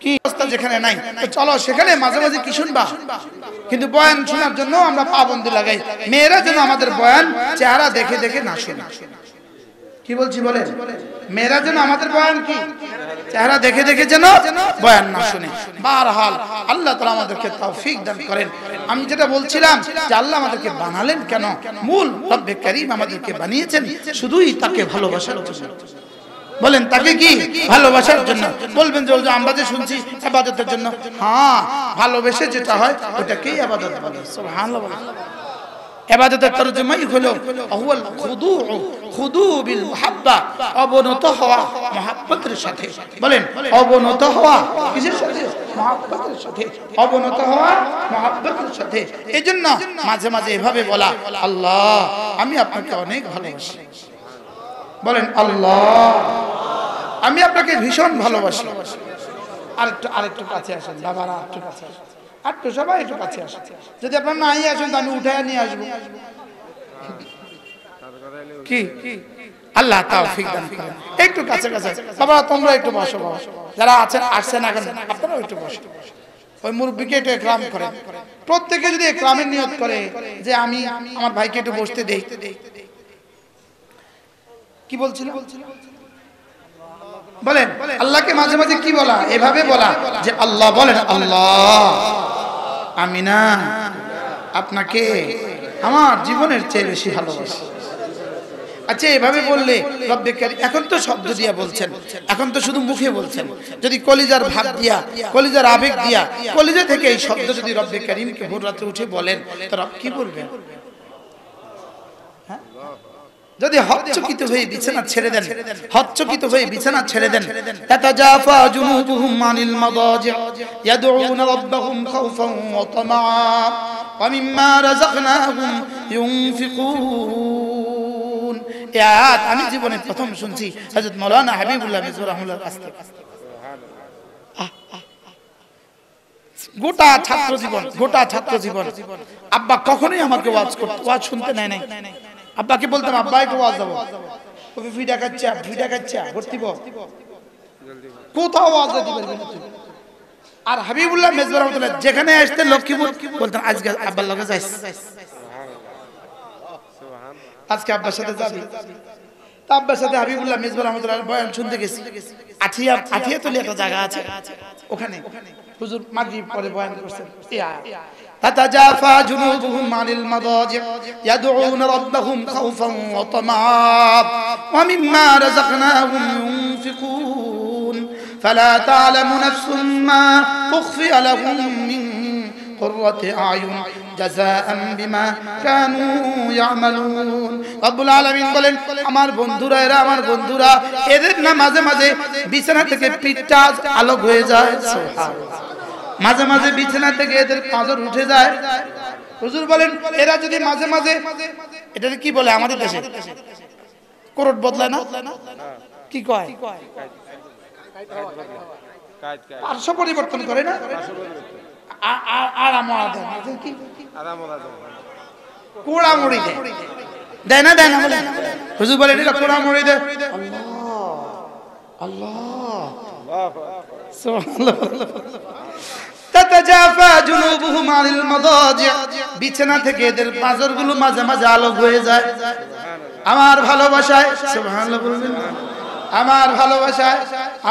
কি অবস্থা যেখানে নাই, তো চলো সেখানে মাঝে মাঝে কি শুনবা, কিন্তু বয়ান শোনার জন্য আমরা পাবন্দি লাগাই। মেয়েরা যেন আমাদের বয়ান চেহারা দেখে দেখে না শোনে। কি বলছি বলেন? মেয়েরা যেন আমাদের বয়ান কি চেহারা দেখে দেখে যেন বয়ান না শুনে। বারহাল আল্লাহ তাআলা আমাদেরকে তৌফিক দান করেন। আমি যেটা বলছিলাম যে আল্লাহ আমাদেরকে বানালেন কেন? মূল রব্বে কারীম আমাদেরকে বানিয়েছেন শুধুই তাকে ভালোবাসার জন্য। বলেন তাকে কি ভালোবাসার জন্য। বলবেন যে আমরা যে শুনছি ইবাদতের জন্য, হ্যাঁ ভালোবেসে যেটা হয় ওটাকেই ইবাদত বলে। সুবহানাল্লাহ। ইবাদতের তরজমাই হলো আহুয়াল খুদু, খুদু বিল মুহাব্বা, অবনত হওয়া মুহাব্বতের সাথে। বলেন অবনত হওয়া কিসের সাথে? মুহাব্বতের সাথে। অবনত হওয়া মুহাব্বতের সাথে। এজন্য মাঝে মাঝে এভাবে বলা, আল্লাহ আমি আপনাকে অনেক ভালোবাসি। বলেন আল্লাহ আমি আপনাকে ভীষণ ভালোবাসি। আরেকটু কাছে আসেন বাবারা, একটু কাছে আসেন, একটু সবাই একটু কাছে আসেন। যদি আপনারা নাই আসেন তো আমি উঠায় নিয়ে আসবো। কি আল্লাহ তৌফিক দান করেন। একটু কাছে কাছে বাবা, তোমরা একটু বসো, বাবা যারা আছেন আসছেন এখন আপনারাও একটু বসো। ওই মুরব্বিকে একটু ইকরাম করেন। প্রত্যেকে যদি ইকরামের নিয়ত করে যে আমি আমার ভাইকে একটু বসতে দেই। কি বলছিল? বলেন আল্লাহকে মাঝে মাঝে কি বলা? এভাবে বলা যে আল্লাহ, বলেন আল্লাহ আমি না আপনাকে আমার জীবনের চেয়ে বেশি ভালোবাসি। আচ্ছা এভাবে বললে রব্বে কারীম, এখন তো শব্দ দিয়া বলছেন, এখন তো শুধু মুখে বলছেন। যদি কলিজার ভাব দিয়া, কলিজার আবেগ দিয়া, কলিজা থেকে এই শব্দ যদি রব্বে কারীমকে ভোর রাতে উঠে বলেন তো রব কি বলবেন? যদি হচ্চকিত হয়ে বিছানা ছেড়ে দেন, হচ্চকিত হয়ে বিছানা ছেড়ে দেন, তাতাজাফা জুনুবুহুম আনিল মাদাজি ইয়াদউনা রাব্বাহুম খাওফান ওয়া তামাআ ওয়া মিম্মা রাযাকনাহুম ইউনফিকুন। এই আয়াত আমি জীবনে প্রথম শুনছি হযরত মাওলানা হাবিবুল্লাহ মিজবর রাহমাতুল্লাহ কাছ থেকে। গোটা ছাত্র জীবন আব্বা কখনোই আমাকে ওয়াজ শুনতে নেয় নাই। আব্বাকে বলতাম আব্বা একটু ওয়াজ দাও, ওকে ভিডা কাচ্চা ভর্তিব কোথাও ওয়াজ দিতে পারবি না তুই। আর হাবিবুল্লাহ মিজবর রাহমাতুল্লাহ যেখানে আসতে লক্ষ্মীপুর বলতেন আজকে আব্বার লগে যাইস, আজকে আব্বার সাথে যাবি। তা আব্বার সাথে হাবিবুল্লাহ মিজবর রাহমাতুল্লাহ বয়ান শুনতে গেছি। আঠিয়াতলি একটা জায়গা আছে, ওখানে হুজুর মাগরিব পরে বয়ান করছেন। تتجافى جنوبهم عن المضاجع يدعون ربهم خوفا وطمعا ومما رزقناهم ينفقون فلا تعلم نفس ما أخفي لهم من قرة أعين جزاء بما كانوا يعملون رب العالمين বলেন আমার বন্ধুরা, এরা আমার বন্ধুরা, এদের না মাঝে মাঝে বিছানা থেকে পিঠটা আলোক হয়ে যায়, সুবহানাল্লাহ। মাঝে মাঝে বিছানা থেকে এদের পাঁজর উঠে যায়। হুজুর বলেন এরা যদি মাঝে মাঝে, এটা কি বলে আমাদের দেশে করট বদলায় না, কি কয় পার্শ্ব পরিবর্তন করে না, কোড়ামুড়ি দেয় না বলে হুজুর বলেন এটা কোড়ামুড়ি দেয়। আল্লাহ সুবহানাল্লাহ। তাতাজাফা জুনুবুহুম আনিল মাদাজি', বিছানা থেকে এদের পাঁজরগুলো মাঝে মাঝে আলোক হয়ে যায় আমার ভালোবাসায়, সুবহানাল্লাহ বলবেন, আমার ভালোবাসায়,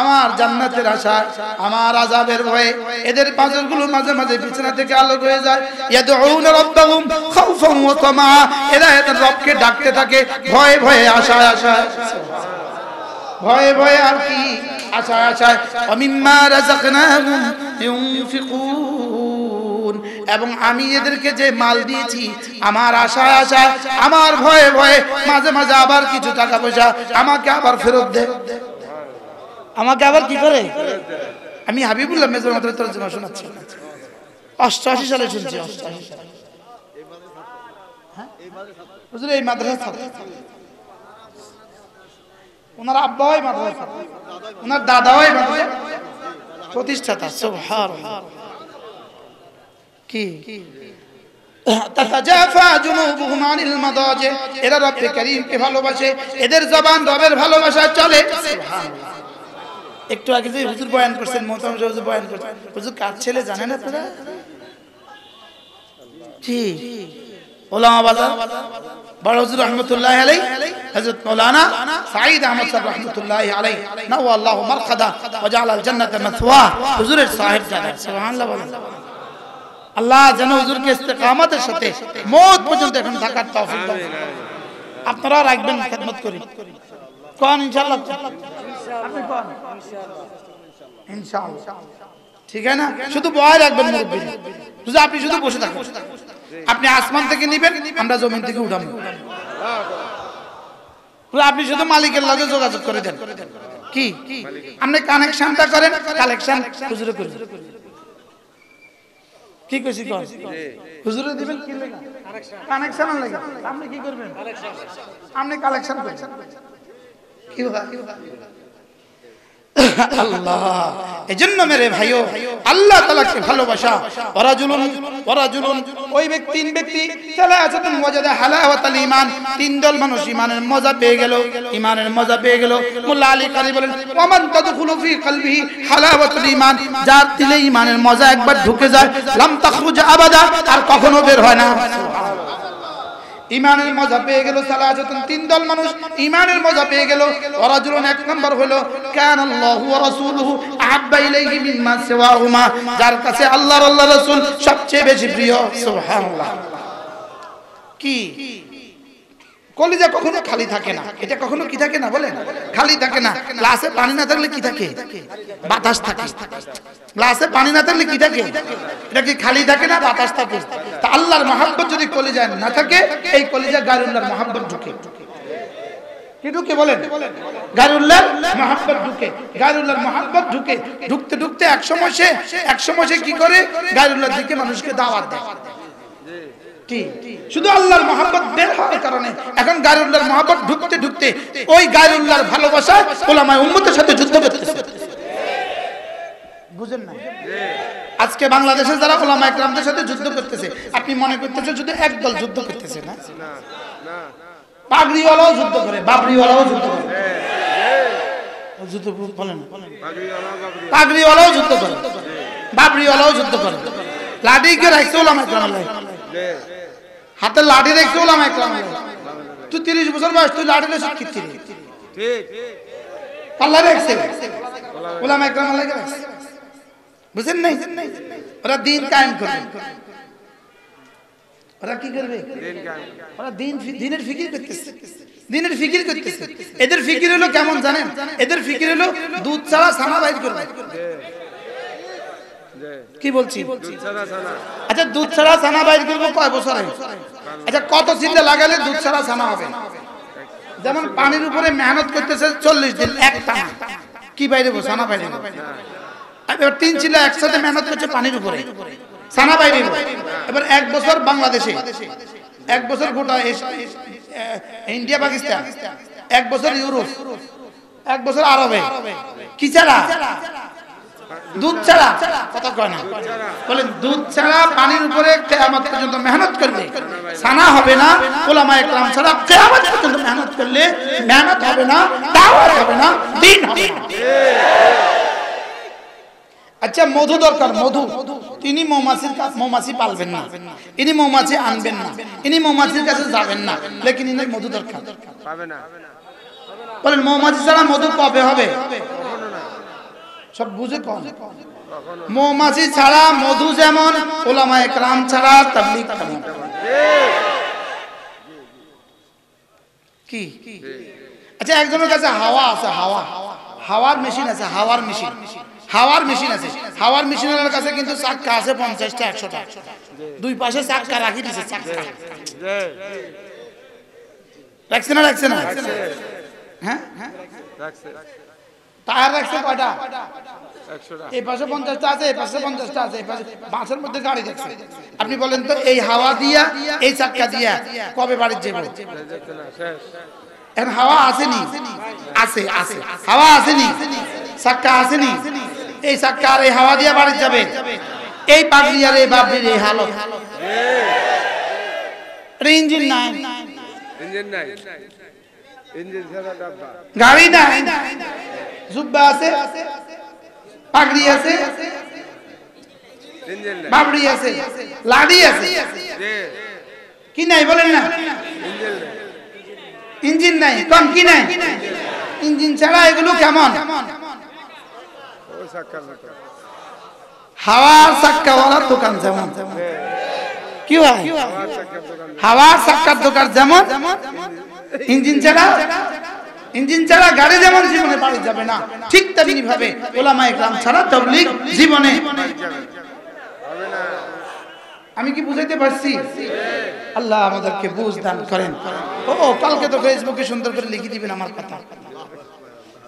আমার জান্নাতের আশায়, আমার আযাবের ভয়ে এদের পাঁজরগুলো মাঝে মাঝে বিছানা থেকে আলোক হয়ে যায়। ইয়াদউনা রাব্বাহুম খাউফান ওয়া তামা, এরা এদের রবকে ডাকতে থাকে ভয়ে ভয়ে, আশায় আশায়, ভয়ে ভয়ে আর কি আশায় আশায়। ওমিম্মা রাযাকনাহুম ইউনফিকুন, এবং আমি এদেরকে যে মাল দিয়েছি আমার আশায় আশায়, আমার ভয়ে ভয়ে মাঝে মাঝে আবার কিছু টাকা পয়সা আমাকে আবার ফেরত দেয়, আমাকে আবার কি করে। আমি হাবিবুল্লাহ মিজবর রাহমাতুল্লাহ তরজমা শোনাচ্ছি, 88 সালে শুনছি, 88 সালে। হ্যাঁ হুজুর এই মাদ্রাসা ছাত্র, ওনার আব্বাও মাদ্রাসা, ওনার দাদাও মাদ্রাসা প্রতিষ্ঠাতা, সুবহানাল্লাহ। কি তাতাজাফা জুনুবুহুম আনিল মাদাজি', এরা রব্বে কারীমকে ভালোবাসে, এদের জবান রবের ভালোবাসায় চলে, সুবহানাল্লাহ। একটু আগে যে হুজুর বয়ান করছেন, মোহতারাম হুজুর বয়ান করছেন, হুজুর কার ছেলে জানেন আপনারা? জি ওলামা বাজার বড় হুজুর রাহমাতুল্লাহি আলাইহি, হযরত মাওলানা সাঈদ আহমদ সাহেব রাহমাতুল্লাহি আলাইহি, নাওয়া আল্লাহু মারকাদা ওয়া জাআলাল জান্নাতা মাথওয়া, হুজুরের সাহেব জানেন, সুবহানাল্লাহ বলেন। আল্লাহ যেন হুজুরকে ইস্তেকামতের সাথে মওত পর্যন্ত এখন থাকার তৌফিক দান। আপনারা রাখবেন খেদমত করি, কোন ইনশাআল্লাহ, আপনি কোন ইনশাআল্লাহ, ঠিক আছে না? শুধু বয় রাখবেন মুরব্বি, শুধু আপনি শুধু বসে থাকুন, আপনি আসমান থেকে নিবেন, আমরা জমিন থেকে উঠাবো, আপনি শুধু মালিকের লগে যোগাযোগ করে দেন। কি আপনি কানেকশনটা করেন, কালেকশন হুজুরে করেন, কি কইছি কোন হুজুরে দিবেন, কি লাগা কানেকশন লাগা, আপনি কি করবেন, আপনি কালেকশন করবেন, কি হবে আল্লাহ। এজন্য মেরে ভাইও আল্লাহ তাআলাকে ভালোবাসা, ওয়ারাজুলুন ওই ব্যক্তি, তিন ব্যক্তি, সালাসাতুন ওয়াজাদা হালাওয়াতাল ঈমান, তিন দল মানুষ ঈমানের মজা পেয়ে গেল, ঈমানের মজা পেয়ে গেল। মোল্লা আলী কারি বলেন ওয়ামান তাদখুলু ফি কলবিহি হালাওয়াতুল ঈমান, যার দিলে ঈমানের মজা একবার ঢুকে যায় লাম তাখরুজ আবাদা, আর কখনো বের হয় না। ঈমানের মজা পেয়ে গেল সালাসাতুন, তিন দল মানুষ ঈমানের মজা পেয়ে গেল। ওয়ারাজুলুন এক নাম্বার হলো কানাল্লাহু ওয়া রাসূলুহু আহাব্বা ইলাইহি মিম্মা সিওয়াহুমা, যার কাছে আল্লাহর আল্লাহ রাসূল সবচেয়ে বেশি প্রিয়, সুবহানাল্লাহ। কি কলিজা কখনো খালি থাকে না, এটা কখনো কি থাকে না বলেন, খালি থাকে না। গ্লাসে পানি না থাকলে কি থাকে, বাতাস থাকে। গ্লাসে পানি না থাকলে কি থাকে, এটা কি খালি থাকে না, বাতাস থাকে। তা আল্লাহর মহব্বত যদি কলিজায় না থাকে, এই কলিজা গায়রুল্লাহর মহব্বত ঢুকে, কি ঢুকে বলেন, গায়রুল্লাহর মহব্বত ঢুকে, গায়রুল্লাহর মহব্বত ঢুকে, ঢুকতে ঢুকতে এক সময় সে কি করে গায়রুল্লাহর দিকে মানুষকে দাওয়াত দেয়। শুধু আল্লাহর মহব্বত বের হওয়ার কারণে এখন গায়রুল্লাহর মহব্বত ঢুকতে ঢুকতে ওই গায়রুল্লাহর ভালোবাসা উলামায়ে উম্মতের সাথে যুদ্ধ করতেছে। বুঝেন না? আজকে বাংলাদেশে যারা উলামায়ে কেরামদের সাথে যুদ্ধ করতেছে, আপনি মনে করতেছেন শুধু একদল যুদ্ধ করতেছে না? পাগড়িওয়ালাও যুদ্ধ করে, বাবরিওয়ালাও যুদ্ধ করে। যুদ্ধ বলেন, পাগড়িওয়ালাও যুদ্ধ করে, বাবরিওয়ালাও যুদ্ধ করে। লাঠিকে রাখছে উলামায়ে কেরাম, হাতে লাঠি রাখছে উলামায়ে কেরাম। তুই 30 বছর বয়স, তুই লাঠি রেখে কি ঠিক আল্লাহ রাখছে, উলামায়ে কেরাম আল্লাহ রাখছে। বুঝেন নাই? ওরা দিন কায়েম করবে। ওরা কি করবে? ওরা দিনের ফিকির করতেছে, দিনের ফিকির করতেছে। এদের ফিকির হলো কেমন জানেন? এদের ফিকির হলো দুধ ছাড়া ছানা বাইর করবে। কি বলছি? আচ্ছা, দুধ ছাড়া ছানা বাইর করবো কয় বছরে? আচ্ছা, কত চিন্তা লাগালে দুধ ছাড়া ছানা হবে? যেমন পানির উপরে মেহনত করতেছে 40 দিন এক টানা, কি বাইরে ছানা বাইরে? এবার 3 চিলা একসাথে মেহনত করছে পানির উপরে, ছানা বাইরে। এবার 1 বছর বাংলাদেশে, 1 বছর গোটা ইন্ডিয়া পাকিস্তান, 1 বছর ইউরোপ, 1 বছর আরবে। কি ছাড়া? দুধ ছাড়া। কথা কয় না, বলেন দুধ ছাড়া পানির উপরে কিয়ামত পর্যন্ত মেহনত করলে ছানা হবে না। উলামায়ে কেরাম ছাড়া কিয়ামত পর্যন্ত মেহনত করলে মেহনত হবে না, দাওয়াত হবে না, দিন হবে না। আচ্ছা, মধু দরকার, মধু। তিনি মৌমাছি পালবেন না, ইনি মৌমাছি আনবেন না, ইনি মৌমাছির কাছে যাবেন না, লেকিন ইনি মধু দরকার পাবে না। বলেন মৌমাছি ছাড়া মধু কবে হবে? সব বুঝে কম। মৌমাছি ছাড়া মধু যেমন, উলামায়ে কেরাম ছাড়া তাবলীগ তেমন। কি? আচ্ছা, একজনের কাছে হাওয়া আছে, হাওয়ার মেশিন আছে, হাওয়ার মেশিন আছে। হাওয়ার মেশিনের কাছে কিন্তু চাক্কা আছে 50টা 100টা, দুই পাশে চাক্কা রাখি দিয়েছে। চাক্কা রাখছে না? রাখছে না? হ্যাঁ, টায়ার রাখছে কয়টা? 100টা। এই পাশে 50টা আছে, এই পাশে 50টা আছে, এই পাশে বাসের মধ্যে গাড়ি রাখছে। আপনি বলেন তো, এই হাওয়া দিয়া, এই চাক্কা দিয়া কবে বাড়ি যাবে? এখন হাওয়া আসেনি? আছে, হাওয়া আসেনি, চাক্কা আসেনি। এই চাক্কা আর এই হাওয়া দিয়া বাড়ি যাবে। এই পাগড়ি আর এই বাবরির এই হালত। ইঞ্জিন নাই, গাড়ি নাই, জুব্বা আছে, পাগড়ি আছে, বাবরি আছে, লাঠি আছে, কি নাই বলেন না? ইঞ্জিন নাই, কম কি নাই? ইঞ্জিন ছাড়া এগুলো কেমন? হাওয়ার চাক্কাওয়ালার দোকান যেমন। কি হয়? হাওয়ার চাক্কার দোকান যেমন, ইঞ্জিন ছাড়া গাড়ি যেমন জীবনে বাড়ি যাবে না, ঠিক তেমনি ভাবে উলামায়ে কেরাম ছাড়া তাবলীগ জীবনে। আমি কি বুঝাইতে পারছি? আল্লাহ আমাদেরকে বুঝ দান করেন। ও কালকে তো ফেসবুকে সুন্দর করে লিখে দিবেন আমার কথা।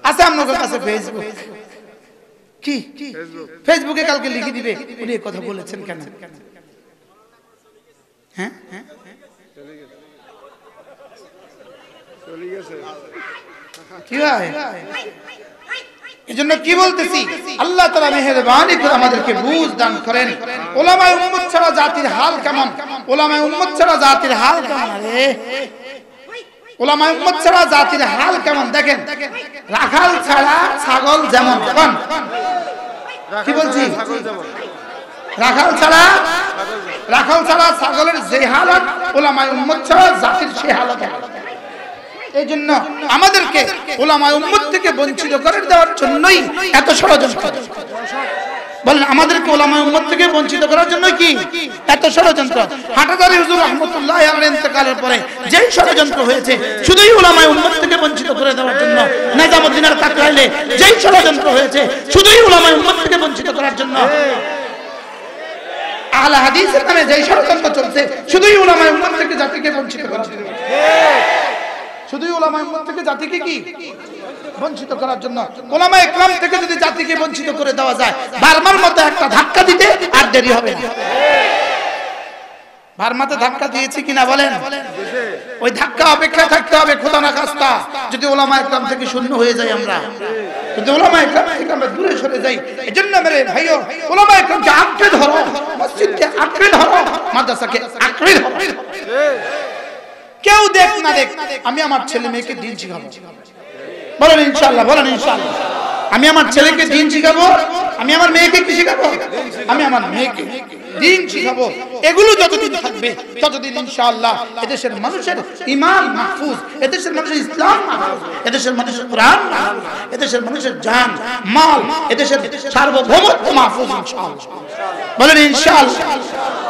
আছে আপনাদের কাছে ফেসবুক? কি ফেসবুকে কালকে লিখে দিবে উনি এই কথা বলেছেন কেন? হ্যাঁ, কি হয়? এজন্য কি বলতেছি, আল্লাহ তাআলা মেহেরবানি করে আমাদেরকে বুঝ দান করেন। উলামায়ে উম্মত ছাড়া জাতির হাল কেমন? উলামায়ে উম্মত ছাড়া জাতির হাল কেমন? আরে উলামায়ে উম্মত ছাড়া জাতির হাল কেমন দেখেন। রাখাল ছাড়া ছাগল যেমন। কোন? কি বলছি? রাখাল ছাড়া ছাগলের যে হালত, উলামায়ে উম্মত ছাড়া জাতির সে হালত। এই জন্য আমাদেরকে উলামায়ে উম্মত থেকে বঞ্চিত করে দেওয়ার জন্যই এত ষড়যন্ত্র। বলেন, আমাদেরকে উলামায়ে উম্মত থেকে বঞ্চিত করার জন্য কি এত ষড়যন্ত্র? হাটাজারি হুজুর রাহমাতুল্লাহি আলাইহির ইন্তেকালের পরে যেই ষড়যন্ত্র হয়েছে, শুধুই উলামায়ে উম্মত থেকে বঞ্চিত করে দেওয়ার জন্য। নিজামুদ্দিনের কাকরাইলে যেই ষড়যন্ত্র হয়েছে, শুধুই উলামায়ে উম্মত থেকে বঞ্চিত করার জন্য। আহলে হাদিসের নামে যেই ষড়যন্ত্র চলছে, শুধুই উলামায়ে উম্মত থেকে জাতিকে বঞ্চিত করার জন্য। শুধুই উলামায়ে উম্মত থেকে জাতিকে কি বঞ্চিত করার জন্য। উলামায়ে কেরাম থেকে যদি জাতিকে বঞ্চিত করে দেওয়া যায়, বার্মার মতো একটা ধাক্কা দিতে আর দেরি হবে না। ফার্মাতে ধাক্কা দিয়েছি কিনা বলেন? ওই ধাক্কা অপেক্ষা থাকতে হবে খোদা না খাস্তা যদি উলামায়ে কেরাম থেকে শূন্য হয়ে যাই আমরা, যদি উলামায়ে কেরাম থেকে আমরা দূরে সরে যাই। এজন্য মেরে ভাইও উলামায়ে কেরামকে আঁকড়ে ধরো, মসজিদকে আঁকড়ে ধরো, মাদ্রাসাকে আঁকড়ে ধরো। কেউ দেখ না দেখ, আমি আমার ছেলে মেয়েকে দিন শিখাবো। বলেন ইনশাআল্লাহ, বলেন ইনশাআল্লাহ। আমি আমার ছেলেকে দিন শিখাবো, আমি আমার মেয়েকে কি শিখাবো? আমি আমার মেয়েকে দিন শিখাবো। এগুলো যতদিন থাকবে ততদিন ইনশাআল্লাহ এদেশের মানুষের ঈমান মাহফুজ, এদেশের মানুষের ইসলাম মাহফুজ, এদেশের মানুষের কোরআন মাহফুজ, এদেশের মানুষের জান মাল, এদেশের সার্বভৌমত্ব মাহফুজ ইনশাআল্লাহ। বলেন ইনশাআল্লাহ।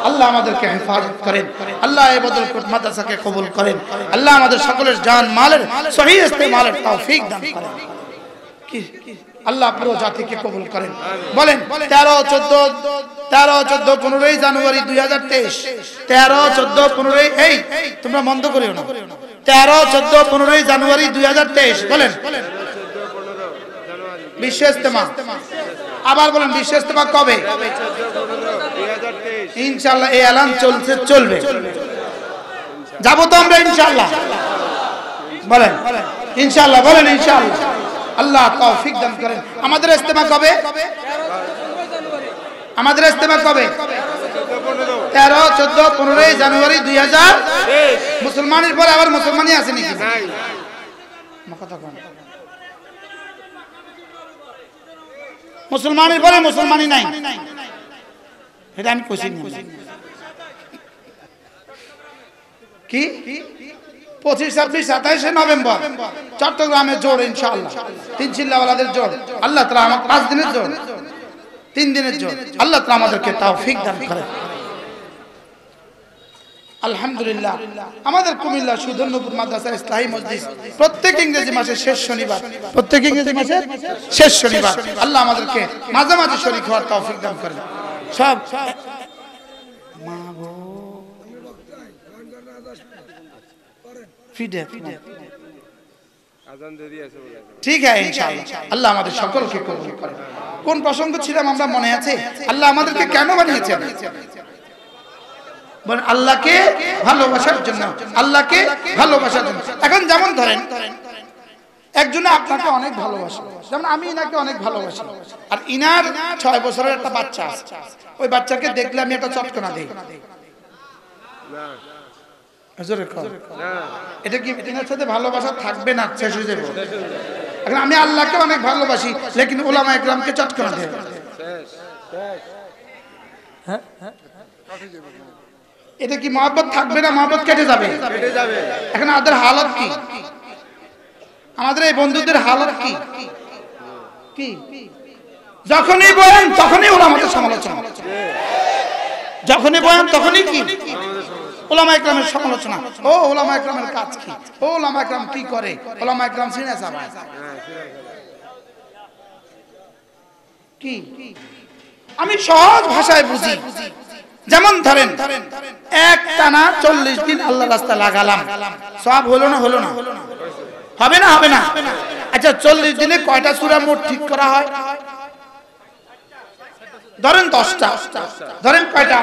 আল্লাহ আমাদেরকে হেফাজত করেন, আল্লাহ এই বদলকোট মাদ্রাসাকে কবুল করেন, আল্লাহ আমাদের সকলের জান মালের সহি ইস্তেমালের তৌফিক দান করেন। আল্লাহ পুরো জাতিকে কবুল করেন। বলেন 13, 14, 15 জানুয়ারি 2023, 13, 14, 15 এই তোমরা বন্ধ করিও না। 13, 14, 15 জানুয়ারি 2023 বলেন বিশ্ব ইস্তেমা। আবার বলেন বিশ্ব ইস্তেমা কবে? ইনশাআল্লাহ এই এলান চলছে, চলবে, যাবো তো আমরা ইনশাআল্লাহ। বলেন ইনশাআল্লাহ, বলেন ইনশাআল্লাহ। আল্লাহ তৌফিক দান করেন। আমাদের ইস্তেমা কবে? আমাদের ইস্তেমা কবে? 13, 14, 15 জানুয়ারি 2023। মুসলমানের পরে আবার মুসলমানই আছে নাকি? মুসলমানের পরে মুসলমানই নাই, এটা আমি কইছি কি? 25, 26, 27 নভেম্বর চট্টগ্রামে জোড় ইনশাআল্লাহ, তিন চিল্লাওয়ালাদের জোড়। আল্লাহ তাআলা আমাদের 5 দিনের জোড়, 3 দিনের জোড়। আল্লাহ তাআলা আমাদেরকে তৌফিক দান করেন। আলহামদুলিল্লাহ আমাদের কুমিল্লা সুধন্যপুর মাদ্রাসা ইসলাহি মজলিস প্রত্যেক ইংরেজি মাসের শেষ শনিবার, প্রত্যেক ইংরেজি মাসের শেষ শনিবার আল্লাহ আমাদেরকে মাঝে মাঝে শরীক হওয়ার তৌফিক দান করেন। সব মা গো ঠিক আছে ইনশাআল্লাহ। আল্লাহ আমাদের সকলকে কবুল করেন। কোন প্রসঙ্গ ছিলাম আমরা মনে আছে? আল্লাহ আমাদেরকে কেন বানিয়েছেন? বলেন আল্লাহকে ভালোবাসার জন্য, আল্লাহকে ভালোবাসার জন্য। এখন যেমন ধরেন একজনে আপনাকে অনেক ভালোবাসে, যেমন আমি ইনাকে অনেক ভালোবাসি, আর ইনার 6 বছরের একটা বাচ্চা আছে, ওই বাচ্চাকে দেখলে আমি একটা চটকনা দিই না, এটা কি ইনার সাথে ভালোবাসা থাকবে না? শেষ হয়ে যাবে। এখন আমি আল্লাহকে অনেক ভালোবাসি, লেকিন উলামা ইকরামকে চটকনা দেই, হ্যাঁ হ্যাঁ, এটা কি মহব্বত থাকবে না? মহব্বত কেটে যাবে। এখন আমাদের হালত কি? আমাদের এই বন্ধুদের হালত কি? কি যখনই বলেন তখনই উলামাদের সমালোচনা, যখনই বলেন তখনই কি উলামা ইকরামের সমালোচনা। ও উলামা ইকরামের কাজ কি? ও উলামা ইকরাম কি করে? উলামা ইকরাম সিনে সাবায় কি? আমি সহজ ভাষায় বুঝি। যেমন ধরেন এক টানা 40 দিন আল্লাহ রাস্তা লাগালাম, সব হলো না? হলো না? হবে না? হবে না? আচ্ছা 40 দিনে কয়টা সূরা মোট ঠিক করা হয়? ধরেন 10টা, ধরেন কয়টা?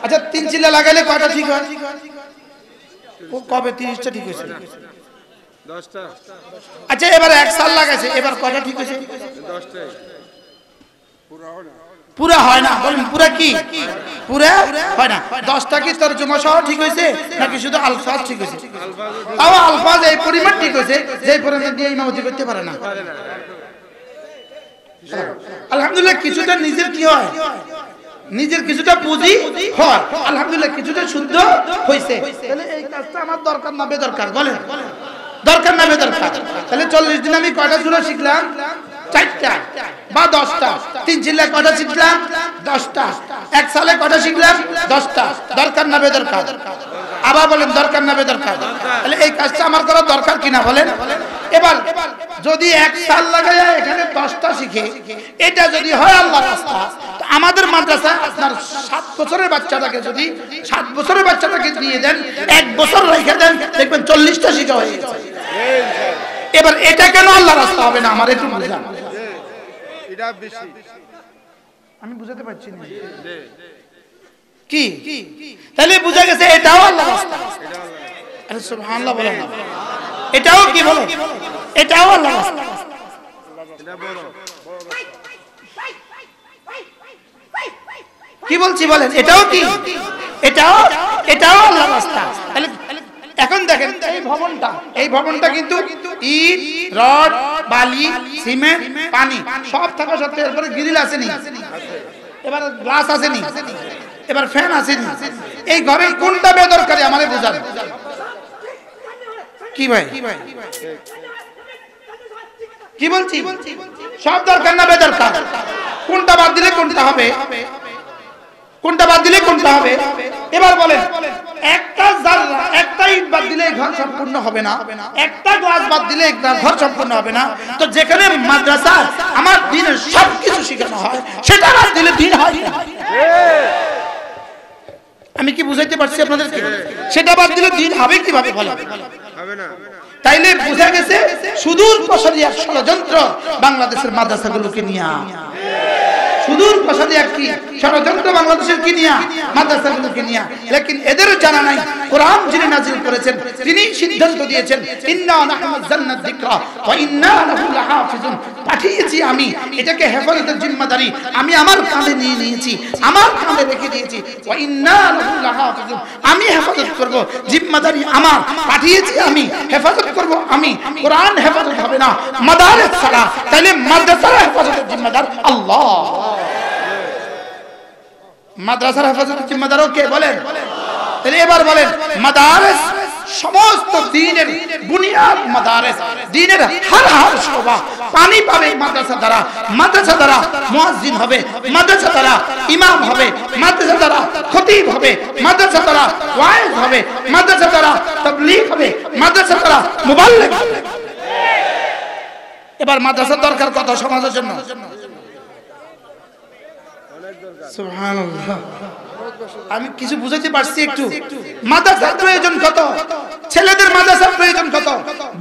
আচ্ছা 3 চিল্লা লাগাইলে কয়টা ঠিক হয়? ও কবে 30টা ঠিক হয়েছে? 10টা। আচ্ছা এবার 1 সাল লাগাইছে, এবার কয়টা ঠিক হয়েছে? 10টা। পুরা হয় না? বলেন পুরা কি? পুরা হয় না। 10টা কি তরজমা সহ ঠিক হয়েছে নাকি শুধু আলফাজ ঠিক হয়েছে? তাও আলফাজ এই পরিমাণ ঠিক হয়েছে যে পরিমাণ দিয়ে ইমামতি করতে পারে না। আলহামদুলিল্লাহ কিছুটা নিজের কি হয়, নিজের কিছুটা পুঁজি হয়, আলহামদুলিল্লাহ কিছুটা শুদ্ধ হয়েছে। তাহলে এই কাজটা আমার দরকার না বেদরকার? বলেন দরকার না বেদরকার? তাহলে 40 দিন আমি কয়টা সূরা শিখলাম? 4টা বা 10টা। 3 চিল্লায় কয়টা শিখলাম? 10টা। 1 সালে কয়টা শিখলাম? 10টা। দরকার না বেদরকার? আবার বলেন দরকার না বেদরকার? তাহলে এই কাজটা আমার করা দরকার কিনা বলেন? এবার যদি 1 সাল লাগায় এখানে 10টা শিখে এটা যদি হয় আল্লাহর রাস্তা, তো আমাদের মাদ্রাসায় আপনার 7 বছরের বাচ্চাটাকে যদি 7 বছরের বাচ্চাটাকে দিয়ে দেন, 1 বছর রেখে দেন, দেখবেন 40টা শিখা হয়ে গেছে। এবার এটা কেন আল্লাহর রাস্তা হবে না? আমার একটু বুঝান। এটা বেশি আমি বুঝাতে পারছি না। কি? তাহলে বুঝা গেছে এটাও আল্লাহর রাস্তা। আরে সুবহানাল্লাহ বলেন না, এটাও কি বলেন? এটাও আল্লাহর রাস্তা। কি বলছি বলেন? এটাও কি? এটাও আল্লাহর রাস্তা। তাহলে এখন দেখেন এই ভবনটা কিন্তু ইট, রড, বালি, সিমেন্ট, পানি সব থাকা সত্ত্বেও এরপরে গ্রিল আসেনি, এবার গ্লাস আসেনি, এবার ফ্যান আসেনি। এই ঘরে কোনটা বেদরকারি আমারে বুঝান। কি ভাই কি বলছি? সব দরকার না বেদরকার? কোনটা বাদ দিলে কোনটা হবে? কোনটা বাদ দিলে কোনটা হবে? এবার বলেন, একটা জাররা, একটা ইট বাদ দিলে ঘর সম্পূর্ণ হবে না, একটা গ্লাস বাদ দিলে ঘর সম্পূর্ণ হবে না। তো যেখানে মাদ্রাসা আমার দ্বীনের সবকিছু শেখানো হয়, সেটা বাদ দিলে দ্বীন হয় না। আমি কি বুঝাইতে পারছি আপনাদেরকে? সেটা বাদ দিলে দ্বীন হবে কিভাবে বলেন? হবে না। তাইলে বোঝা গেছে সুদূর প্রসারী এক ষড়যন্ত্র বাংলাদেশের মাদ্রাসাগুলোকে নিয়ে, সুদূর প্রসারী একটি ষড়যন্ত্র বাংলাদেশের কি নিয়ে, মাদ্রাসাগুলোকে নিয়ে। লেকিন এদের জানা নাই কোরআন যিনি নাযিল করেছেন তিনি সিদ্ধান্ত দিয়েছেন ইন্না নাহনু নাযালনা যিকরা ওয়া ইন্না লাহু লাহাফিজুন। পাঠিয়েছি আমি, এটাকে হেফাজতের জিম্মাদারি আমি আমার কাঁধে নিয়ে নিয়েছি, আমার কাঁধে রেখে দিয়েছি। ওয়া ইন্না লাহু লাহাফিজুন, আমি হেফাজত করব, জিম্মাদারি আমার, পাঠিয়েছি আমি, হেফাজত করব আমি। কোরআন হেফাজত হবে না মাদারিস ছাড়া, তাইলে মাদ্রাসার হেফাজতের জিম্মাদার আল্লাহ। মাদ্রাসার হেফাজতের জিম্মাদারও কে বলেন? তাহলে এবার বলেন, মাদারিস সমস্ত দ্বীনের বুনিয়াদ, মাদারিস দ্বীনের হার শোভা পানি পাবে মাদ্রাসা দ্বারা। মাদ্রাসা দ্বারা মুয়াজ্জিন হবে, মাদ্রাসা দ্বারা ইমাম হবে, মাদ্রাসা দ্বারা খতিব হবে, মাদ্রাসা দ্বারা ওয়াইজ হবে, মাদ্রাসা দ্বারা তাবলীগ হবে, মাদ্রাসা দ্বারা মুবাল্লিগ হবে। এবার মাদ্রাসার দরকার কত সমাজের জন্য? সুবহানাল্লাহ। আমি কিছু বুঝাতে পারছি একটু? মাদ্রাসার প্রয়োজন কত, ছেলেদের মাদ্রাসার প্রয়োজন কত,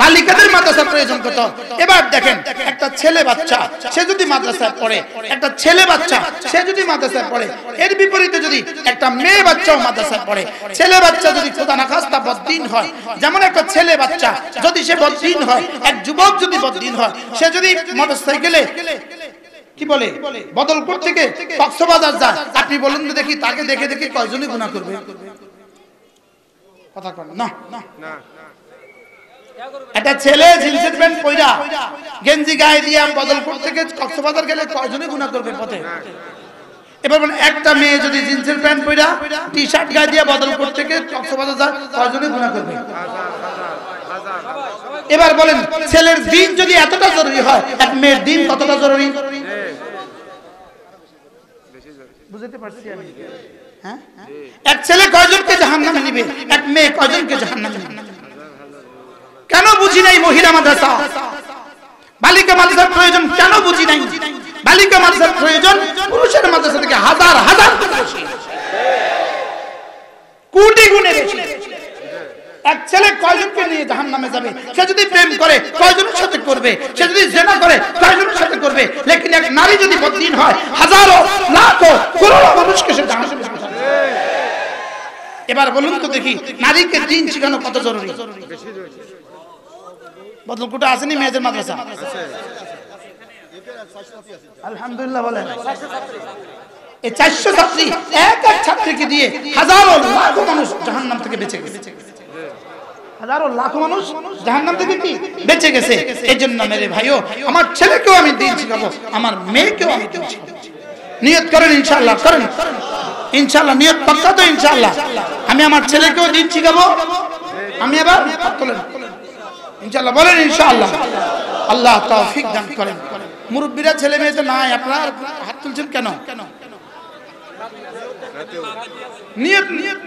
বালিকাদের মাদ্রাসার প্রয়োজন কত। এবার দেখেন, একটা ছেলে বাচ্চা সে যদি মাদ্রাসায় পড়ে, একটা ছেলে বাচ্চা সে যদি মাদ্রাসায় পড়ে, এর বিপরীতে যদি একটা মেয়ে বাচ্চাও মাদ্রাসায় পড়ে, ছেলে বাচ্চা যদি খোদা না খাস্তা বদ্দিন হয়, যেমন একটা ছেলে বাচ্চা যদি সে বদ্দিন হয়, এক যুবক যদি বদ্দিন হয়, সে যদি মোটরসাইকেলে কি বলে বদলপুর থেকে কক্সবাজার যায়, আপনি বলুন তো দেখি তাকে দেখে দেখে কয়জনই গুনাহ করবে? কথা কন না। একটা ছেলে জিন্সের প্যান্ট পয়রা গেঞ্জি গায়ে দিয়ে বদলপুর থেকে কক্সবাজার গেলে কয়জনই গুনাহ করবে পথে? এবার বলেন, একটা মেয়ে যদি জিন্সের প্যান্ট পয়রা টি শার্ট গায়ে দিয়ে বদলপুর থেকে কক্সবাজার যায়, কয়জনই গুনাহ করবে? এবার বলেন, ছেলের দিন যদি এতটা জরুরি হয়, এক মেয়ের দিন কতটা জরুরি? বুঝতে পারছি আমি? হ্যাঁ, এক ছেলে কয়জনকে জাহান্নামে নিবে, এক মেয়ে কয়জনকে জাহান্নামে নিবে? কেন বুঝি নাই মহিলা মাদ্রাসা, বালিকা মাদ্রাসার প্রয়োজন কেন বুঝি নাই? বালিকা মাদ্রাসার প্রয়োজন পুরুষের মাদ্রাসা থেকে হাজার হাজার বেশি, কোটি গুণে বেশি। এক ছেলে কয়জনকে নিয়ে জাহান্নামে যাবে? সে যদি প্রেম করে কয়জনের সাথে করবে? সে যদি জিনা করে কয়জনের সাথে করবে? লেকিন এক নারী যদি বদ্দিন হয়, হাজারো লাখো করোড়ো মানুষকে সে জাহান্নামে পাঠাবে। এবার বলুন তো দেখি, নারীকে দিন শেখানো কত জরুরি? বদলকুটা আসেনি মেয়েদের মাদ্রাসা? আলহামদুলিল্লাহ বলেন। এই 400 ছাত্রী, এক এক ছাত্রীকে দিয়ে হাজারো লাখো মানুষ জাহান্নাম থেকে বেঁচে গেছে, হাজারো লাখো মানুষ জাহান্নাম থেকে কি বেঁচে গেছে। এজন্য মেরে ভাইও, আমার ছেলেকেও আমি দিন শিখাবো, আমার মেয়েকেও আমি দিন শিখাবো। নিয়ত করেন ইনশাআল্লাহ, করেন ইনশাআল্লাহ, নিয়ত পাক্কা তো ইনশাআল্লাহ। আমি আমার ছেলেকেও দিন শিখাবো। আমি আবার হাত তোলেন ইনশাআল্লাহ, বলেন ইনশাআল্লাহ। আল্লাহ তৌফিক দান করেন। মুরব্বিরা ছেলে মেয়ে তো নাই, আপনারা হাত তুলছেন কেন? নিয়ত নিয়ত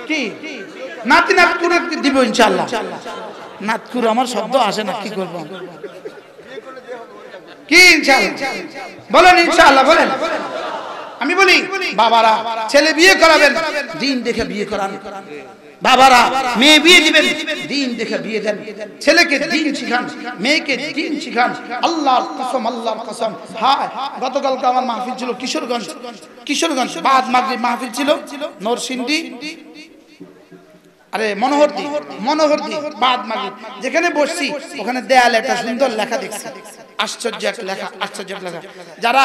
কি নাতি নাতকুরে দিব ইনশাআল্লাহ। নাতকুর আমার শব্দ আসে না, কি করব? কি ইনশাআল্লাহ বলেন, ইনশাআল্লাহ বলেন। আমি বলি, বাবারা ছেলে বিয়ে করাবেন, দিন দেখে বিয়ে করান। বাবারা মেয়ে বিয়ে দিবেন দিন দেখে বিয়ে দেন, ছেলেকে দিন শিখান, মেয়েকে দিন শিখান। আল্লাহর কসম, আল্লাহর কসম। হ্যাঁ, গতকালকে আমার মাহফিল ছিল কিশোরগঞ্জ বাদ মাগরিব মাহফিল ছিল নরসিংদী, আরে মনোহরদী বাদ মাগরিব যেখানে বসছি ওখানে দেয়ালে একটা সুন্দর লেখা দেখছি, আশ্চর্য এক লেখা। যারা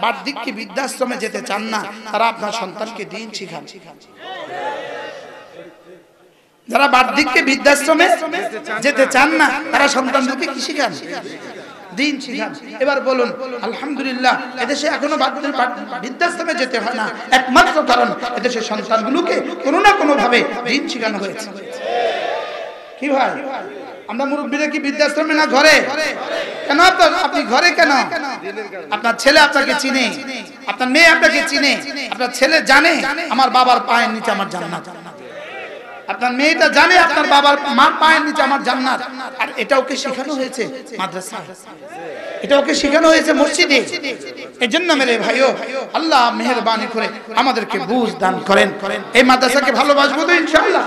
বার্ধক্যে বৃদ্ধাশ্রমে যেতে চান না তারা আপনার সন্তানকে দিন শিখান। যারা বার্ধক্যে বৃদ্ধাশ্রমে যেতে চান না তারা সন্তানদেরকে কি শিখান? দিন শিখান। এবার বলুন আলহামদুলিল্লাহ, এদেশে এখনো বৃদ্ধাশ্রমে যেতে হয় না, একমাত্র কারণ এদেশে সন্তানগুলোকে কোনো না কোনো ভাবে দিন শিখানো হয়েছে। কি ভাই, আমরা মুরব্বীরা কি বৃদ্ধাশ্রমে না ঘরে? কেন আপনি ঘরে কেন? আপনার ছেলে আপনাকে চিনে, আপনার মেয়ে আপনাকে চিনে, আপনার ছেলে জানে আমার বাবার পায়ের নিচে আমার জান্নাত, আপনার মেয়েটা জানে আপনার বাবার মার পায়ের নিচে আমার জান্নাত। আর এটা ওকে শেখানো হয়েছে মাদ্রাসায়, এটা ওকে শেখানো হয়েছে মসজিদে। এজন্য মেরে ভাইও, আল্লাহ মেহেরবানি করে আমাদেরকে বুঝ দান করেন। এই মাদ্রাসাকে ভালোবাসবো তো ইনশাআল্লাহ।